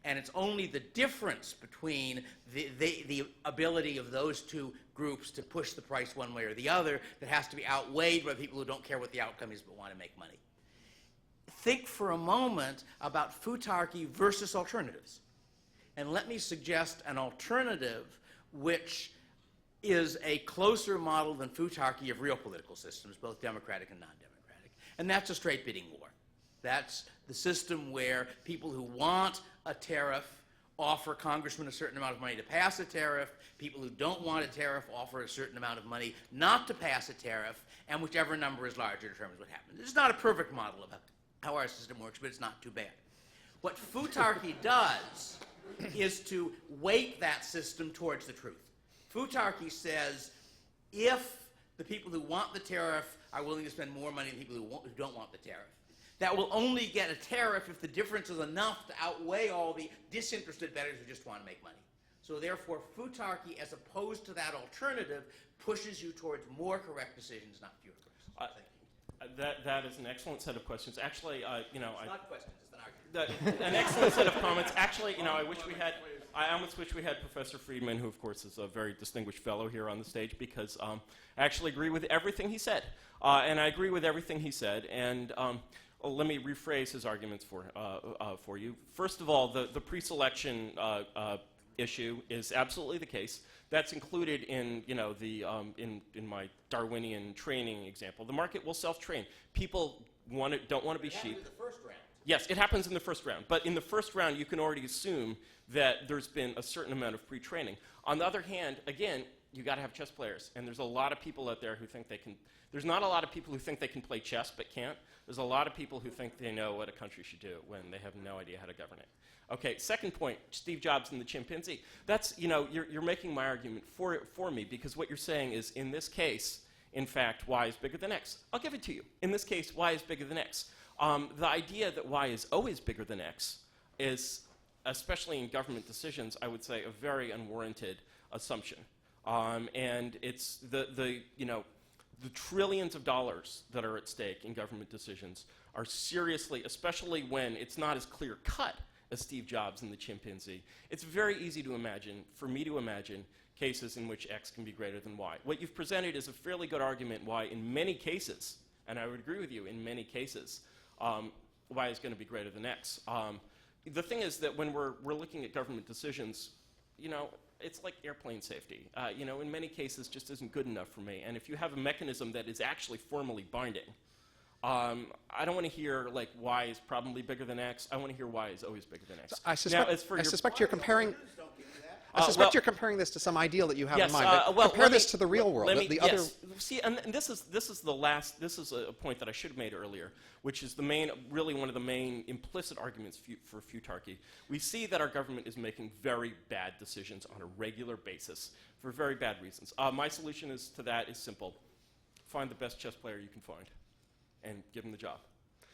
And it's only the difference between the ability of those two groups to push the price one way or the other that has to be outweighed by people who don't care what the outcome is but want to make money. Think for a moment about Futarchy versus alternatives. And let me suggest an alternative which is a closer model than Futarchy of real political systems, both democratic and non-democratic. And that's a straight bidding war. That's the system where people who want a tariff offer congressmen a certain amount of money to pass a tariff. People who don't want a tariff offer a certain amount of money not to pass a tariff, and whichever number is larger determines what happens. It's not a perfect model of how our system works, but it's not too bad. What Futarchy does is to weight that system towards the truth. Futarchy says if the people who want the tariff are willing to spend more money than people who don't want the tariff, that will only get a tariff if the difference is enough to outweigh all the disinterested bettors who just want to make money. So therefore, Futarchy, as opposed to that alternative, pushes you towards more correct decisions, not fewer correct decisions. That is an excellent set of questions. Actually, It's not questions, it's an argument. an excellent set of comments. Actually, I almost wish we had Professor Friedman, who of course is a very distinguished fellow here on the stage, because I actually agree with everything he said. And I agree with everything he said. And let me rephrase his arguments for you. First of all, the pre-selection issue is absolutely the case. That's included in in my Darwinian training example. The market will self-train. People don't want to be sheep. In the first round. Yes, it happens in the first round. But in the first round, you can already assume that there's been a certain amount of pre-training. On the other hand, again, you got to have chess players, and there's a lot of people out there who think they can. There's not a lot of people who think they can play chess but can't. There's a lot of people who think they know what a country should do when they have no idea how to govern it. Okay, second point, Steve Jobs and the chimpanzee. That's, you're making my argument for me, because what you're saying is, in this case, in fact, y is bigger than x. I'll give it to you. In this case, y is bigger than x. The idea that y is always bigger than x is, especially in government decisions, I would say a very unwarranted assumption. And it's the trillions of dollars that are at stake in government decisions are seriously, especially when it's not as clear cut as Steve Jobs and the chimpanzee. It's very easy to imagine, for me to imagine, cases in which x can be greater than y. What you've presented is a fairly good argument why in many cases, and I would agree with you, in many cases, y is going to be greater than x. The thing is that when we're looking at government decisions, it's like airplane safety. In many cases just isn't good enough for me. And if you have a mechanism that is actually formally binding, I don't want to hear like Y is probably bigger than X. I want to hear Y is always bigger than X. I suspect you're comparing. I well- suspect you're comparing this to some ideal that you have Yes, in mind. But well, compare let this me- to the real world. Yes. See, and this is a point that I should have made earlier, which is really one of the main implicit arguments for Futarchy. We see that our government is making very bad decisions on a regular basis for very bad reasons. My solution to that is simple: find the best chess player you can find, and give him the job.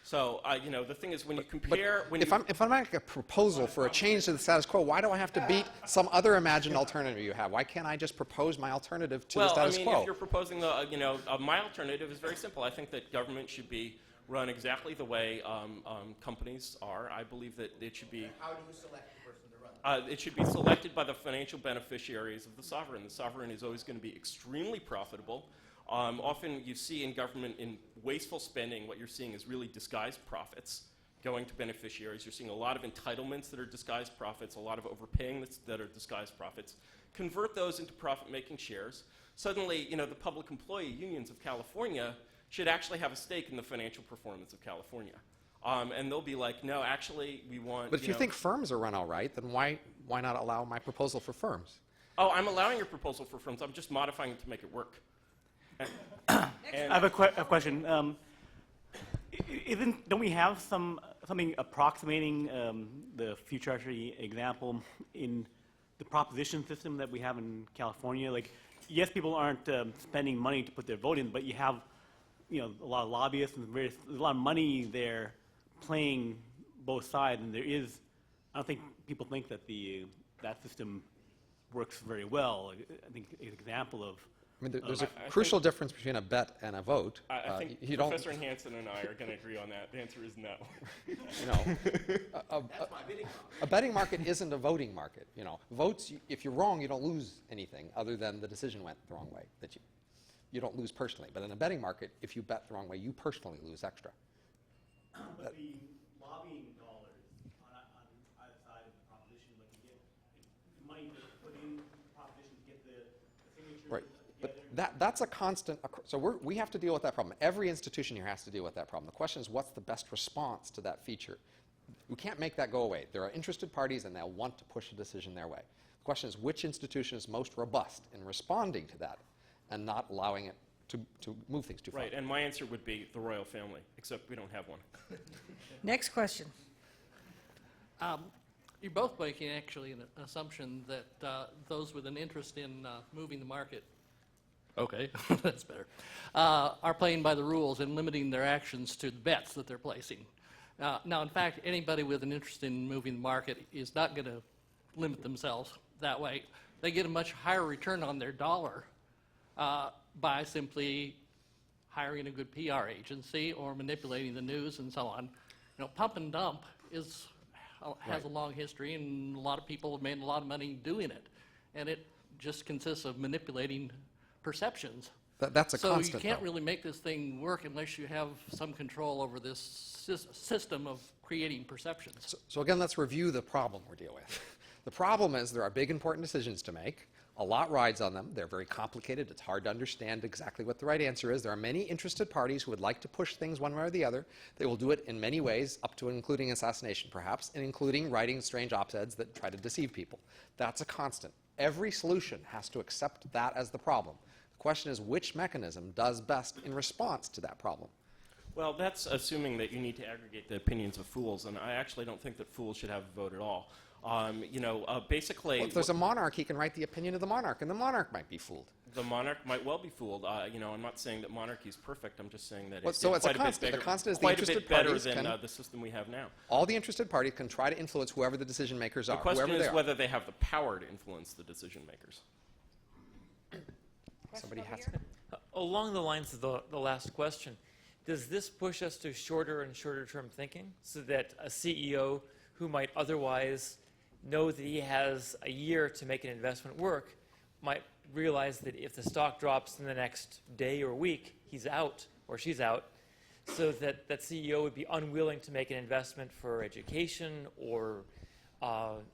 So, the thing is, when you compare... If I'm making a proposal for a change to the status quo, why do I have to beat some other imagined alternative you have? Why can't I just propose my alternative to the status quo? If you're proposing my alternative is very simple. I think that government should be run exactly the way companies are. I believe that it should be... How do you select the person to run? It should be selected by the financial beneficiaries of the sovereign. The sovereign is always going to be extremely profitable. Often you see in government, in wasteful spending, what you're seeing is really disguised profits going to beneficiaries. You're seeing a lot of entitlements that are disguised profits, a lot of overpaying that are disguised profits. Convert those into profit-making shares. Suddenly, the public employee unions of California should actually have a stake in the financial performance of California. And they'll be like, no, actually, we want... But if you think firms are run all right, then why not allow my proposal for firms? Oh, I'm allowing your proposal for firms. I'm just modifying it to make it work. I have a question. Don't we have something approximating the Futarchy example in the proposition system that we have in California? Like, yes, people aren't spending money to put their vote in, but you have, a lot of lobbyists and there's a lot of money there playing both sides, and I don't think people think that that system works very well. I think an example of There's a crucial difference between a bet and a vote. I think Professor Hanson and I are going to agree on that. The answer is no. A betting market isn't a voting market. Votes. If you're wrong, you don't lose anything other than the decision went the wrong way. That you don't lose personally. But in a betting market, if you bet the wrong way, you personally lose extra. But the lobbying dollars on either side of the proposition, like you get money to put in the proposition to get the signatures. Right. But that's a constant. So we have to deal with that problem. Every institution here has to deal with that problem. The question is, what's the best response to that feature? We can't make that go away. There are interested parties, and they'll want to push a decision their way. The question is, which institution is most robust in responding to that and not allowing it to move things too far? Right, and my answer would be the royal family, except we don't have one. Next question. You're both making actually an assumption that those with an interest in moving the market, okay, that's better, are playing by the rules and limiting their actions to the bets that they're placing. Now, in fact, anybody with an interest in moving the market is not going to limit themselves that way. They get a much higher return on their dollar by simply hiring a good PR agency or manipulating the news and so on. Pump and dump has a long history, and a lot of people have made a lot of money doing it. And it just consists of manipulating perceptions. That's a constant. So you can't though. really make this thing work unless you have some control over this system of creating perceptions. So again, let's review the problem we're dealing with. The problem is there are big, important decisions to make. A lot rides on them. They're very complicated. It's hard to understand exactly what the right answer is. There are many interested parties who would like to push things one way or the other. They will do it in many ways, up to and including assassination, perhaps, and including writing strange op-eds that try to deceive people. That's a constant. Every solution has to accept that as the problem. The question is, which mechanism does best in response to that problem? Well, that's assuming that you need to aggregate the opinions of fools, and I actually don't think that fools should have a vote at all. Basically... Well, if there's a monarch, he can write the opinion of the monarch, and the monarch might be fooled. The monarch might well be fooled. I'm not saying that monarchy is perfect. I'm just saying that Well, it's so it's a quite constant. bit The constant is the quite a interested bit better parties than can- the system we have now. All the interested parties can try to influence whoever the decision makers are, The question whoever is they are. whether they have the power to influence the decision makers. Somebody has Along the lines of the last question, does this push us to shorter and shorter term thinking so that a CEO who might otherwise know that he has a year to make an investment work might realize that if the stock drops in the next day or week, he's out or she's out, so that that CEO would be unwilling to make an investment for education or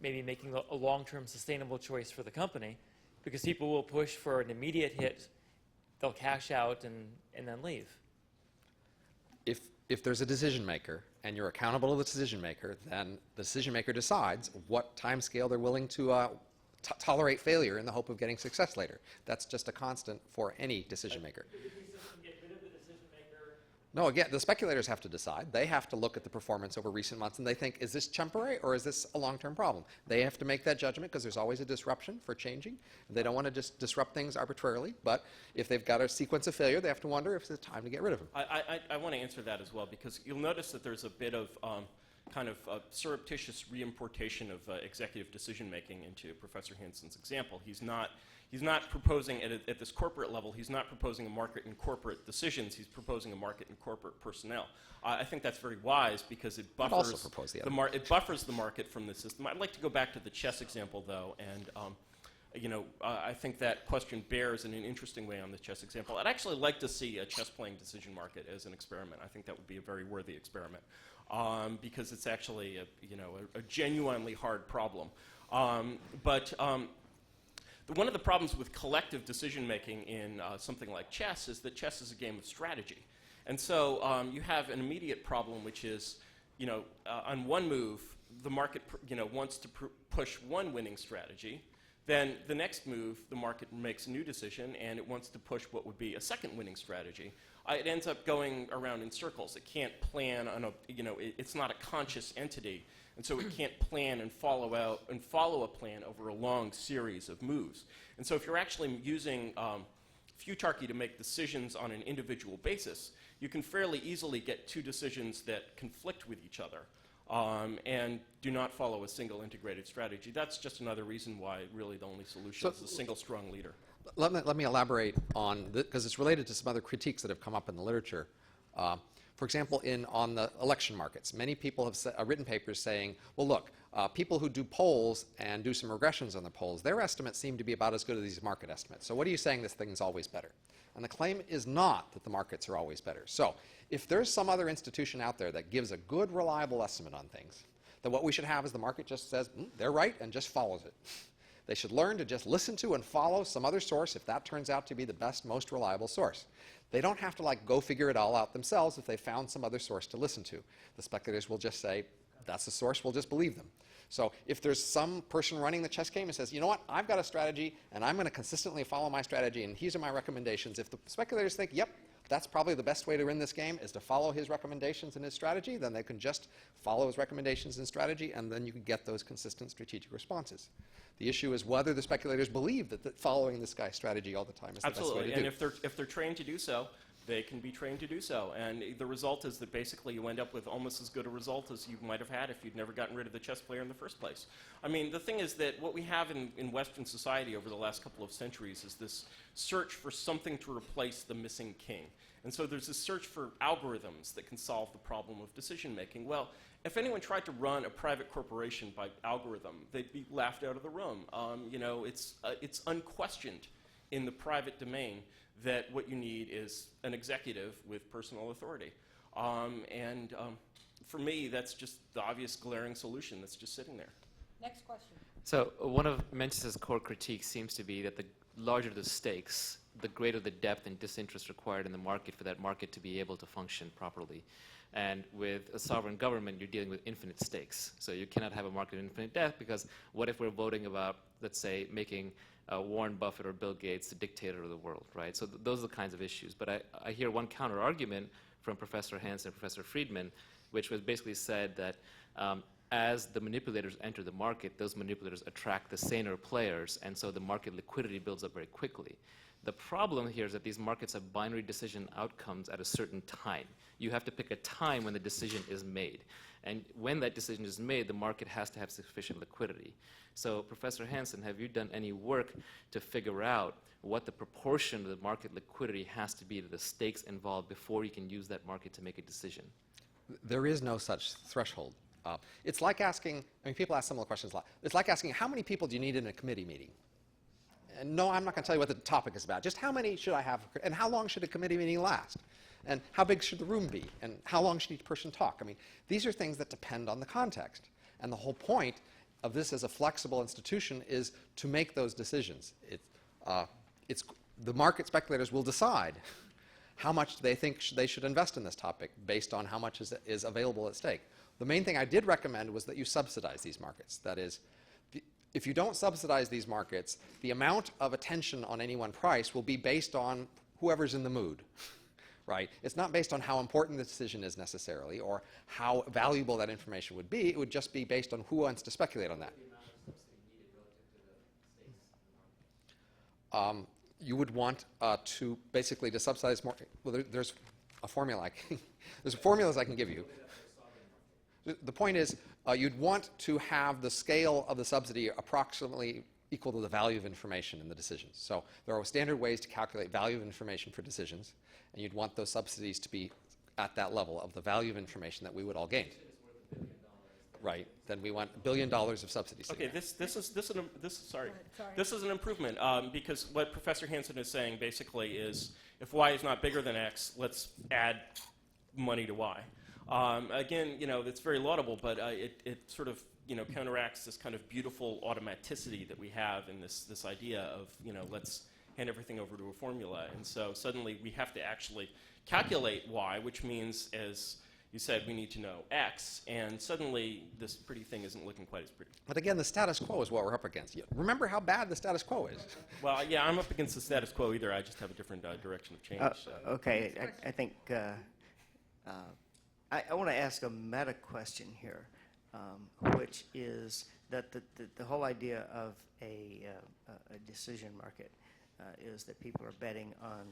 maybe making a long-term sustainable choice for the company, because people will push for an immediate hit, they'll cash out and then leave. if there's a decision maker and you're accountable to the decision maker, then the decision maker decides what time scale they're willing to tolerate failure in the hope of getting success later. That's just a constant for any decision maker. No, again, the speculators have to decide. They have to look at the performance over recent months and they think, is this temporary or is this a long-term problem? They have to make that judgment because there's always a disruption for changing. They don't want to just disrupt things arbitrarily, but if they've got a sequence of failure, they have to wonder if it's time to get rid of them. I want to answer that as well, because you'll notice that there's a bit of kind of surreptitious reimportation of executive decision-making into Professor Hanson's example. He's not proposing at this corporate level, he's not proposing a market in corporate decisions, he's proposing a market in corporate personnel. I think that's very wise because it buffers the market from the system. I'd like to go back to the chess example, though, and I think that question bears in an interesting way on the chess example. I'd actually like to see a chess-playing decision market as an experiment. I think that would be a very worthy experiment because it's actually a genuinely hard problem. One of the problems with collective decision-making in something like chess is that chess is a game of strategy. And so you have an immediate problem, which is, on one move, the market wants to push one winning strategy. Then the next move, the market makes a new decision, and it wants to push what would be a second winning strategy. It ends up going around in circles. It can't plan on it's not a conscious entity. And so it can't plan and follow a plan over a long series of moves. And so if you're actually using Futarchy to make decisions on an individual basis, you can fairly easily get two decisions that conflict with each other and do not follow a single integrated strategy. That's just another reason why really the only solution is a single strong leader. Let me elaborate on this, because it's related to some other critiques that have come up in the literature. For example, on the election markets, many people have written papers saying, well, look, people who do polls and do some regressions on the polls, their estimates seem to be about as good as these market estimates. So what are you saying this thing's always better? And the claim is not that the markets are always better. So if there's some other institution out there that gives a good, reliable estimate on things, then what we should have is the market just says, they're right, and just follows it. They should learn to just listen to and follow some other source if that turns out to be the best, most reliable source. They don't have to go figure it all out themselves if they found some other source to listen to. The speculators will just say, that's the source, we'll just believe them. So if there's some person running the chess game and says, you know what, I've got a strategy and I'm going to consistently follow my strategy and these are my recommendations, if the speculators think, yep, that's probably the best way to win this game is to follow his recommendations and his strategy, then they can just follow his recommendations and strategy, and then you can get those consistent strategic responses. The issue is whether the speculators believe that following this guy's strategy all the time is the best way to do. Absolutely, and if they're trained to do so, they can be trained to do so. And the result is that basically you end up with almost as good a result as you might have had if you'd never gotten rid of the chess player in the first place. I mean, the thing is that what we have in Western society over the last couple of centuries is this search for something to replace the missing king. And so there's this search for algorithms that can solve the problem of decision making. Well, if anyone tried to run a private corporation by algorithm, they'd be laughed out of the room. It's unquestioned in the private domain that what you need is an executive with personal authority. For me, that's just the obvious glaring solution that's just sitting there. Next question. So one of Mencius's core critiques seems to be that the larger the stakes, the greater the depth and disinterest required in the market for that market to be able to function properly. And with a sovereign government, you're dealing with infinite stakes. So you cannot have a market of infinite depth because what if we're voting about, let's say, making Warren Buffett or Bill Gates the dictator of the world, right? So those are the kinds of issues. But I hear one counter argument from Professor Hanson and Professor Friedman, which was basically said that as the manipulators enter the market, those manipulators attract the saner players, and so the market liquidity builds up very quickly. The problem here is that these markets have binary decision outcomes at a certain time. You have to pick a time when the decision is made. And when that decision is made, the market has to have sufficient liquidity. So, Professor Hanson, have you done any work to figure out what the proportion of the market liquidity has to be to the stakes involved before you can use that market to make a decision? There is no such threshold. It's like asking, people ask similar questions a lot. It's like asking, how many people do you need in a committee meeting? And no, I'm not going to tell you what the topic is about. Just how many should I have, and how long should a committee meeting last? And how big should the room be? And how long should each person talk? These are things that depend on the context. And the whole point of this as a flexible institution is to make those decisions. The market speculators will decide how much they think they should invest in this topic based on how much is available at stake. The main thing I did recommend was that you subsidize these markets. That is, if you don't subsidize these markets, the amount of attention on any one price will be based on whoever's in the mood, right? It's not based on how important the decision is necessarily or how valuable that information would be. It would just be based on who wants to speculate on that. You would want to basically to subsidize more. Well, there's a formula. There's formulas I can give you. The point is, you'd want to have the scale of the subsidy approximately equal to the value of information in the decisions. So there are standard ways to calculate value of information for decisions, and you'd want those subsidies to be at that level of the value of information that we would all gain. Right. Then we want $1 billion of subsidies. Okay. This is an improvement because what Professor Hanson is saying basically is if Y is not bigger than X, let's add money to Y. Again, it's very laudable, but it sort of counteracts this kind of beautiful automaticity that we have in this idea of let's hand everything over to a formula, and so suddenly we have to actually calculate Y, which means, as you said, we need to know X, and suddenly this pretty thing isn't looking quite as pretty. But again, the status quo is what we're up against. Remember how bad the status quo is. Well, yeah, I'm up against the status quo either. I just have a different direction of change. Okay, I think I want to ask a meta question here, which is that the whole idea of a decision market is that people are betting on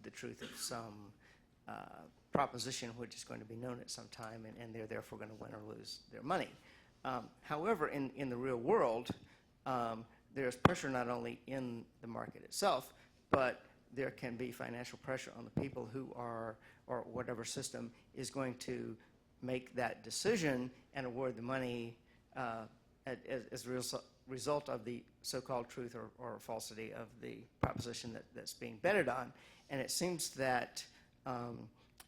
the truth of some proposition which is going to be known at some time, and they're therefore going to win or lose their money. However, in the real world, there's pressure not only in the market itself, but there can be financial pressure on the people who are, or whatever system is going to make that decision and award the money as a result of the so-called truth or falsity of the proposition that's being betted on. And it seems that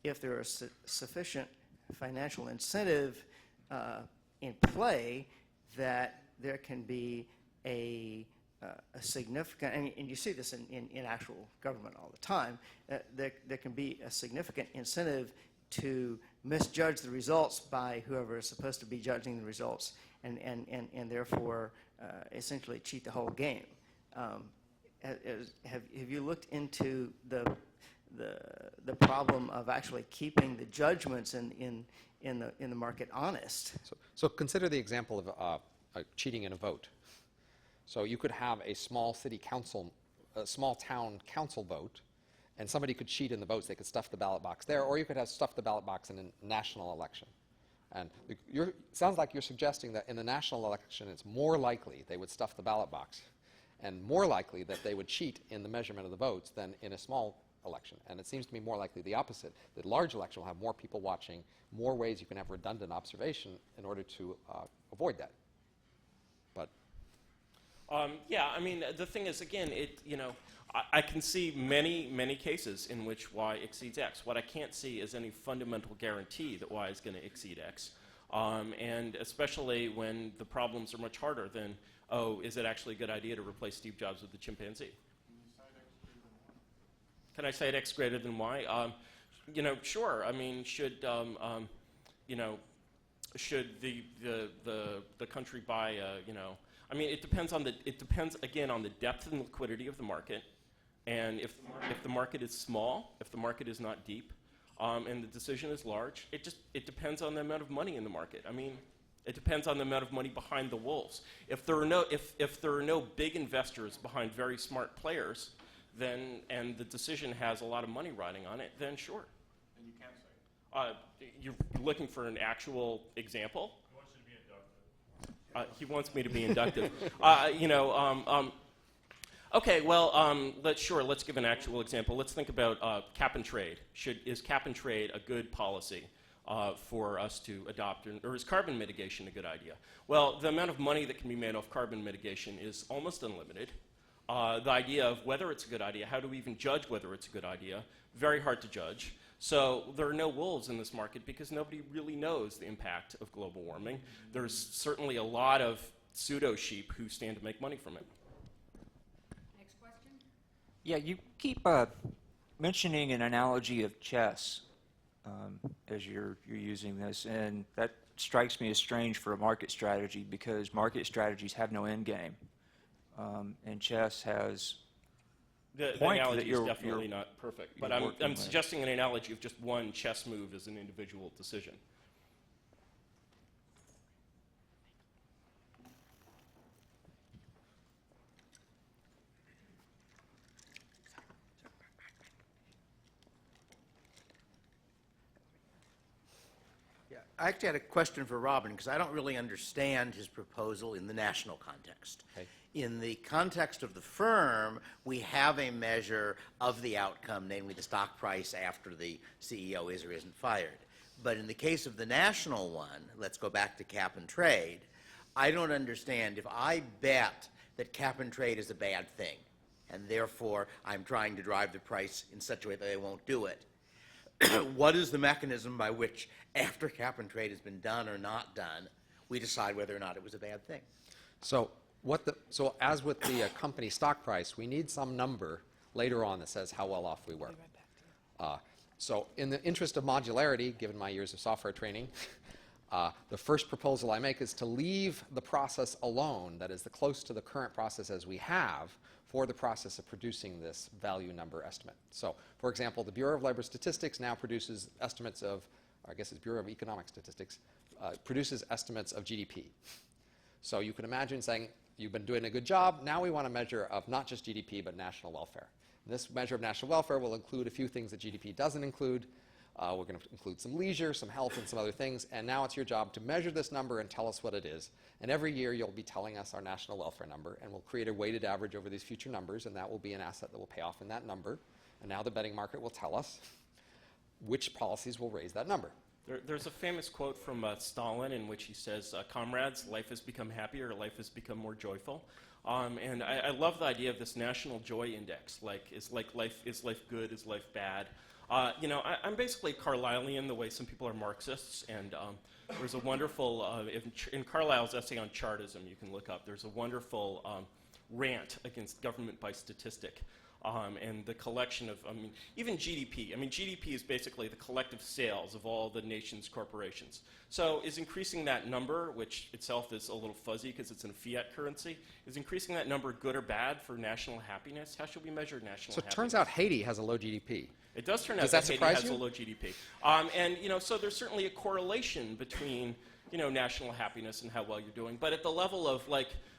if there is sufficient financial incentive in play, that there can be a significant, and you see this in actual government all the time, there can be a significant incentive to misjudge the results by whoever is supposed to be judging the results, and therefore essentially cheat the whole game. Have you looked into the problem of actually keeping the judgments in the market honest? So consider the example of cheating in a vote. So you could have a small city council, a small town council vote, and somebody could cheat in the votes. They could stuff the ballot box there, or you could have stuffed the ballot box in a national election. And it sounds like you're suggesting that in the national election, it's more likely they would stuff the ballot box, and more likely that they would cheat in the measurement of the votes than in a small election. And it seems to me more likely the opposite. The large election will have more people watching, more ways you can have redundant observation in order to avoid that. But yeah, I mean, the thing is, again, I can see many cases in which Y exceeds X. What I can't see is any fundamental guarantee that Y is going to exceed X. And especially when the problems are much harder than, oh, is it actually a good idea to replace Steve Jobs with the chimpanzee? Can I cite X greater than Y? Sure. I mean, should the country buy I mean, it depends again on the depth and liquidity of the market, and if the market is small, if the market is not deep, and the decision is large, it depends on the amount of money in the market. I mean, it depends on the amount of money behind the wolves. If there are no big investors behind very smart players, then and the decision has a lot of money riding on it, then sure. And you can't say. You're looking for an actual example? He wants me to be inductive. Okay, well, let's give an actual example. Let's think about cap and trade. Is cap and trade a good policy for us to adopt, or is carbon mitigation a good idea? Well, the amount of money that can be made off carbon mitigation is almost unlimited. The idea of whether it's a good idea, how do we even judge whether it's a good idea? Very hard to judge. So there are no wolves in this market because nobody really knows the impact of global warming. There's certainly a lot of pseudo sheep who stand to make money from it. Next question? Yeah, you keep mentioning an analogy of chess as you're using this, and that strikes me as strange for a market strategy because market strategies have no end game, and chess has. The analogy is definitely not perfect, but I'm suggesting an analogy of just one chess move as an individual decision. Yeah, I actually had a question for Robin because I don't really understand his proposal in the national context. Okay. In the context of the firm, we have a measure of the outcome, namely the stock price after the CEO is or isn't fired. But in the case of the national one, let's go back to cap and trade, I don't understand if I bet that cap and trade is a bad thing, and therefore I'm trying to drive the price in such a way that they won't do it. What is the mechanism by which, after cap and trade has been done or not done, we decide whether or not it was a bad thing? So as with the company stock price, we need some number later on that says how well off we were. So in the interest of modularity, given my years of software training, the first proposal I make is to leave the process alone, that is, the close to the current process as we have, for the process of producing this value number estimate. So, for example, the Bureau of Labor Statistics now produces estimates of, or I guess it's Bureau of Economic Statistics, produces estimates of GDP. So you can imagine saying, you've been doing a good job, now we want a measure of not just GDP, but national welfare. This measure of national welfare will include a few things that GDP doesn't include. We're going to include some leisure, some health, and some other things. And now it's your job to measure this number and tell us what it is. And every year you'll be telling us our national welfare number, and we'll create a weighted average over these future numbers, and that will be an asset that will pay off in that number. And now the betting market will tell us which policies will raise that number. There's a famous quote from Stalin in which he says, comrades, life has become happier, life has become more joyful. And I love the idea of this national joy index. Like, is life good? Is life bad? I'm basically Carlylean the way some people are Marxists, and there's a wonderful, in Carlyle's essay on Chartism, you can look up, there's a wonderful rant against government by statistic. And the collection of, even GDP. GDP is basically the collective sales of all the nation's corporations. So is increasing that number, which itself is a little fuzzy because it's in fiat currency, is increasing that number good or bad for national happiness? How should we measure national happiness? So it turns out Haiti has a low GDP. It does turn out that Haiti has a low GDP. So there's certainly a correlation between, national happiness and how well you're doing. But at the level of,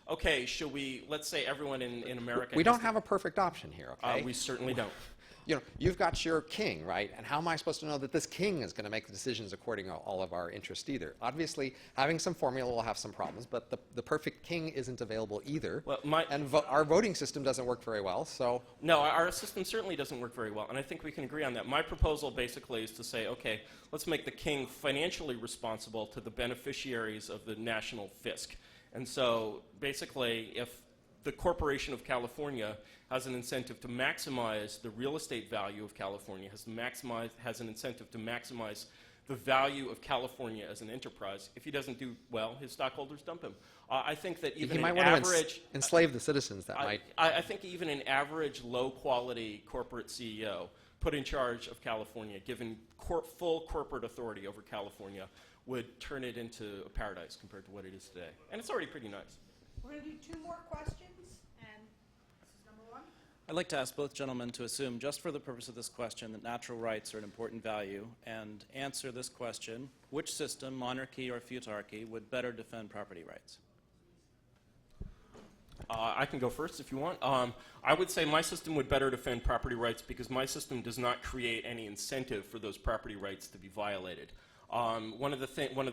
okay, let's say everyone in America... We don't have a perfect option here, okay? We certainly don't. You've got your king, right? And how am I supposed to know that this king is going to make the decisions according to all of our interests either? Obviously, having some formula will have some problems, but the perfect king isn't available either. Well, our voting system doesn't work very well, so... No, our system certainly doesn't work very well, and I think we can agree on that. My proposal basically is to say, okay, let's make the king financially responsible to the beneficiaries of the national fisc. And so, basically, if the Corporation of California has an incentive to maximize the real estate value of California, has an incentive to maximize the value of California as an enterprise. If he doesn't do well, his stockholders dump him. I think that even he might an want average... to enslave the citizens that might... I think even an average low-quality corporate CEO put in charge of California, given full corporate authority over California, would turn it into a paradise compared to what it is today. And it's already pretty nice. We're going to do two more questions, and this is number one. I'd like to ask both gentlemen to assume, just for the purpose of this question, that natural rights are an important value, and answer this question: which system, monarchy or futarchy, would better defend property rights? I can go first if you want. I would say my system would better defend property rights because my system does not create any incentive for those property rights to be violated. One of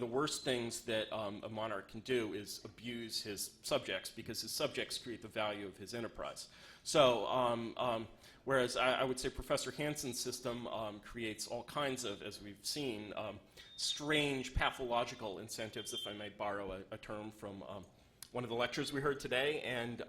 the worst things that a monarch can do is abuse his subjects because his subjects create the value of his enterprise. So whereas I would say Professor Hanson's system creates all kinds of, as we've seen, strange pathological incentives, if I may borrow a term from one of the lectures we heard today, and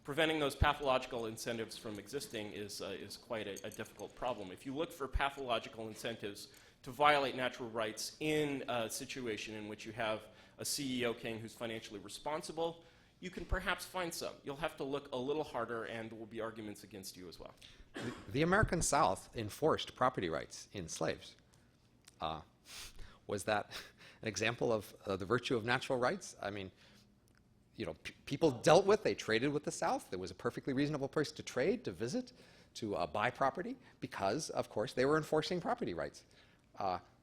preventing those pathological incentives from existing is quite a difficult problem. If you look for pathological incentives to violate natural rights in a situation in which you have a CEO king who's financially responsible, you can perhaps find some. You'll have to look a little harder, and there will be arguments against you as well. The American South enforced property rights in slaves. Was that an example of the virtue of natural rights? I mean, you know, people dealt with, they traded with the South. There was a perfectly reasonable place to trade, to visit, to buy property, because, of course, they were enforcing property rights.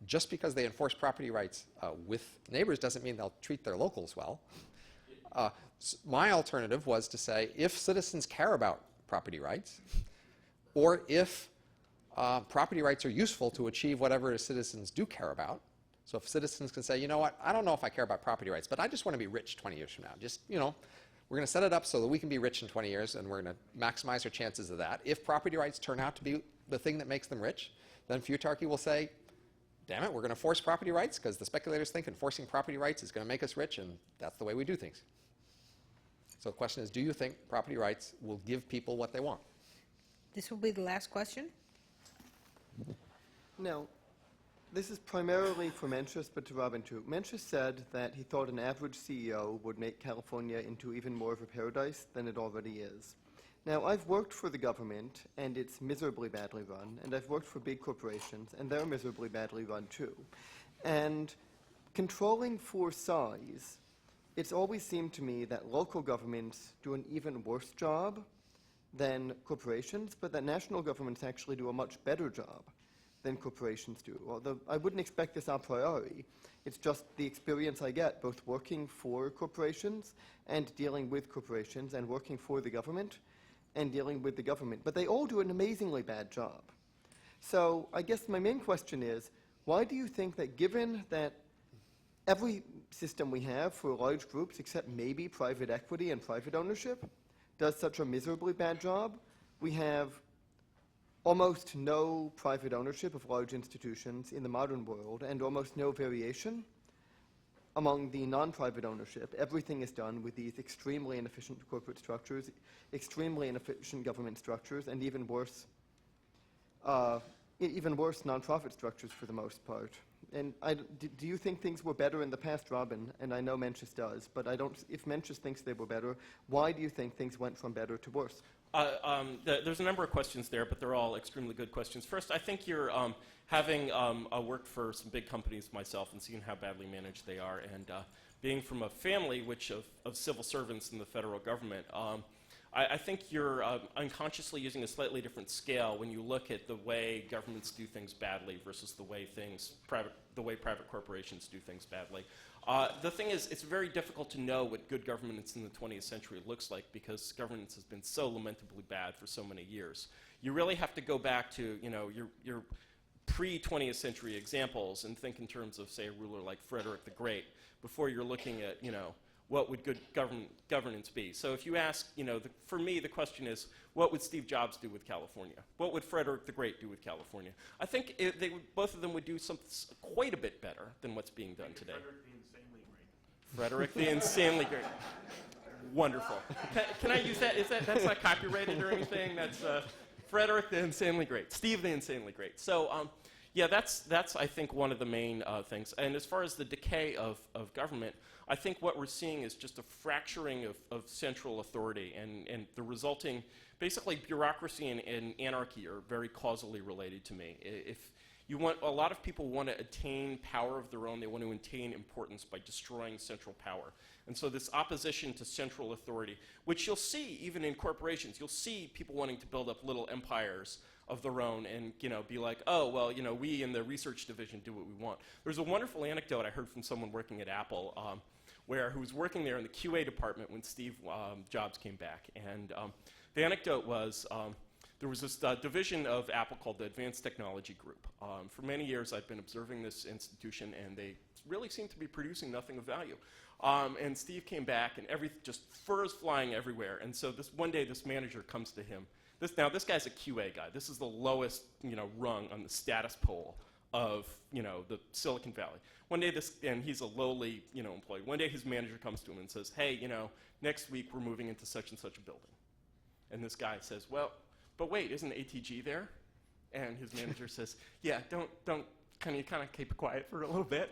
Just because they enforce property rights with neighbors doesn't mean they'll treat their locals well. My alternative was to say, if citizens care about property rights, or if property rights are useful to achieve whatever citizens do care about. So if citizens can say, you know what, I don't know if I care about property rights, but I just want to be rich 20 years from now. Just, you know, we're going to set it up so that we can be rich in 20 years, and we're going to maximize our chances of that. If property rights turn out to be the thing that makes them rich, then Futarchy will say, damn it, we're going to force property rights because the speculators think enforcing property rights is going to make us rich, and that's the way we do things. So the question is, do you think property rights will give people what they want? This will be the last question. Now, this is primarily for Mencius, but to Robin too. Mencius said that he thought an average CEO would make California into even more of a paradise than it already is. Now, I've worked for the government, and it's miserably badly run, and I've worked for big corporations, and they're miserably badly run too. And controlling for size, it's always seemed to me that local governments do an even worse job than corporations, but that national governments actually do a much better job than corporations do. Although I wouldn't expect this a priori. It's just the experience I get both working for corporations and dealing with corporations, and working for the government and dealing with the government. But they all do an amazingly bad job. So I guess my main question is, why do you think that, given that every system we have for large groups, except maybe private equity and private ownership, does such a miserably bad job? We have almost no private ownership of large institutions in the modern world, and almost no variation among the non-private ownership. Everything is done with these extremely inefficient corporate structures, extremely inefficient government structures, and even worse nonprofit structures for the most part. And do you think things were better in the past, Robin? And I know Mencius does, but I don't. If Mencius thinks they were better, why do you think things went from better to worse? There's a number of questions there, but they're all extremely good questions. First, I think you're having worked for some big companies myself and seeing how badly managed they are, and being from a family of civil servants in the federal government, I think you're unconsciously using a slightly different scale when you look at the way governments do things badly versus the way private corporations do things badly. The thing is, it's very difficult to know what good governance in the 20th century looks like, because governance has been so lamentably bad for so many years. You really have to go back to, you know, your pre-20th century examples and think in terms of, say, a ruler like Frederick the Great before you're looking at, you know, what would good governance be? So if you ask, you know, for me, the question is, what would Steve Jobs do with California? What would Frederick the Great do with California? I think both of them would do something quite a bit better than what's being done today. Frederick the Insanely Great. Wonderful. Can I use that? That's not copyrighted or anything? That's Frederick the Insanely Great. Steve the Insanely Great. So, yeah, that's I think one of the main things. And as far as the decay of government, I think what we're seeing is just a fracturing of central authority, and the resulting, basically, bureaucracy and anarchy are very causally related to me. If you want, a lot of people want to attain power of their own. They want to attain importance by destroying central power. And so this opposition to central authority, which you'll see even in corporations, you'll see people wanting to build up little empires of their own and, you know, be like, oh, well, you know, we in the research division do what we want. There's a wonderful anecdote I heard from someone working at Apple who was working there in the QA department when Steve Jobs came back. And the anecdote was, there was this division of Apple called the Advanced Technology Group. For many years, I've been observing this institution, and they really seem to be producing nothing of value. And Steve came back, and just furs flying everywhere. And so one day, this manager comes to him. Now, this guy's a QA guy. This is the lowest, you know, rung on the status pole of, you know, the Silicon Valley. One day, and he's a lowly, you know, employee. One day, his manager comes to him and says, "Hey, you know, next week we're moving into such and such a building." And this guy says, "Well, but wait, isn't ATG there?" And his manager says, "Yeah, don't kind of keep it quiet for a little bit."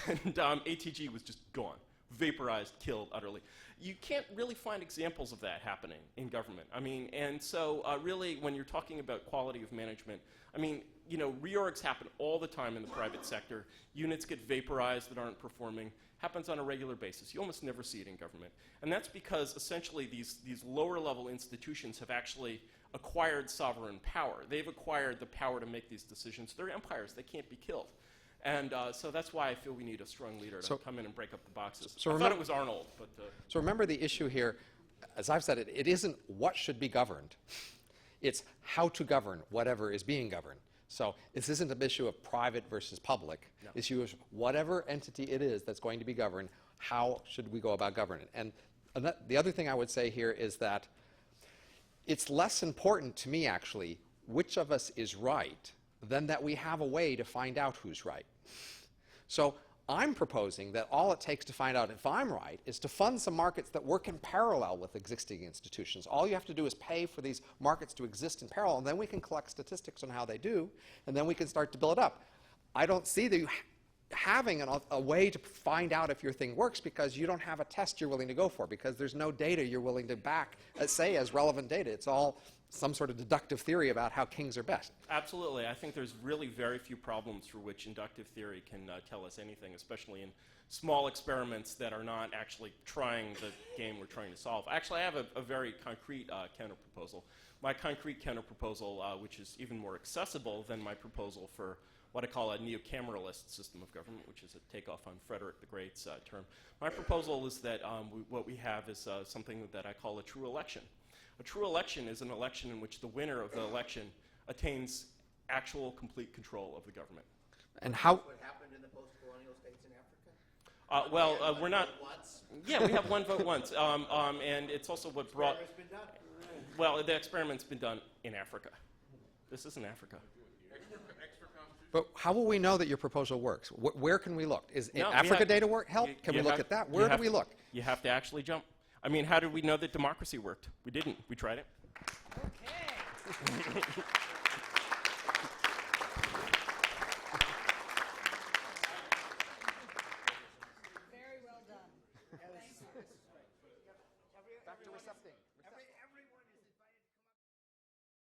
And ATG was just gone. vaporized, killed utterly. You can't really find examples of that happening in government. I mean, and so really, when you're talking about quality of management, I mean, you know, reorgs happen all the time in the private sector. Units get vaporized that aren't performing. Happens on a regular basis. You almost never see it in government. And that's because essentially these lower level institutions have actually acquired sovereign power. They've acquired the power to make these decisions. They're empires. They can't be killed. And so that's why I feel we need a strong leader to come in and break up the boxes. I thought it was Arnold. But so remember the issue here, as I've said it, it isn't what should be governed. It's how to govern whatever is being governed. So this isn't an issue of private versus public. No. This issue is whatever entity it is that's going to be governed, how should we go about governing it? And the other thing I would say here is that it's less important to me, actually, which of us is right than that we have a way to find out who's right. So I'm proposing that all it takes to find out if I'm right is to fund some markets that work in parallel with existing institutions. All you have to do is pay for these markets to exist in parallel, and then we can collect statistics on how they do, and then we can start to build it up. I don't see that having a way to find out if your thing works because you don't have a test you're willing to go for, because there's no data you're willing to back, say, as relevant data. It's all some sort of deductive theory about how kings are best. Absolutely. I think there's really very few problems for which inductive theory can tell us anything, especially in small experiments that are not actually trying the game we're trying to solve. Actually, I have a very concrete counterproposal. My concrete counterproposal, which is even more accessible than my proposal for what I call a neo-cameralist system of government, which is a takeoff on Frederick the Great's term. My proposal is that what we have is something that I call a true election. A true election is an election in which the winner of the election attains actual, complete control of the government. And how? What happened in the post-colonial states in Africa? We're not. Yeah, we have one vote once, and it's also what brought. Well, the experiment's been done in Africa. This isn't Africa. But how will we know that your proposal works? Where can we look? Is Africa data work help? Can we look at that? Where do we look? You have to actually jump. I mean, how did we know that democracy worked? We didn't. We tried it. Okay. Very well done. Back to recepting.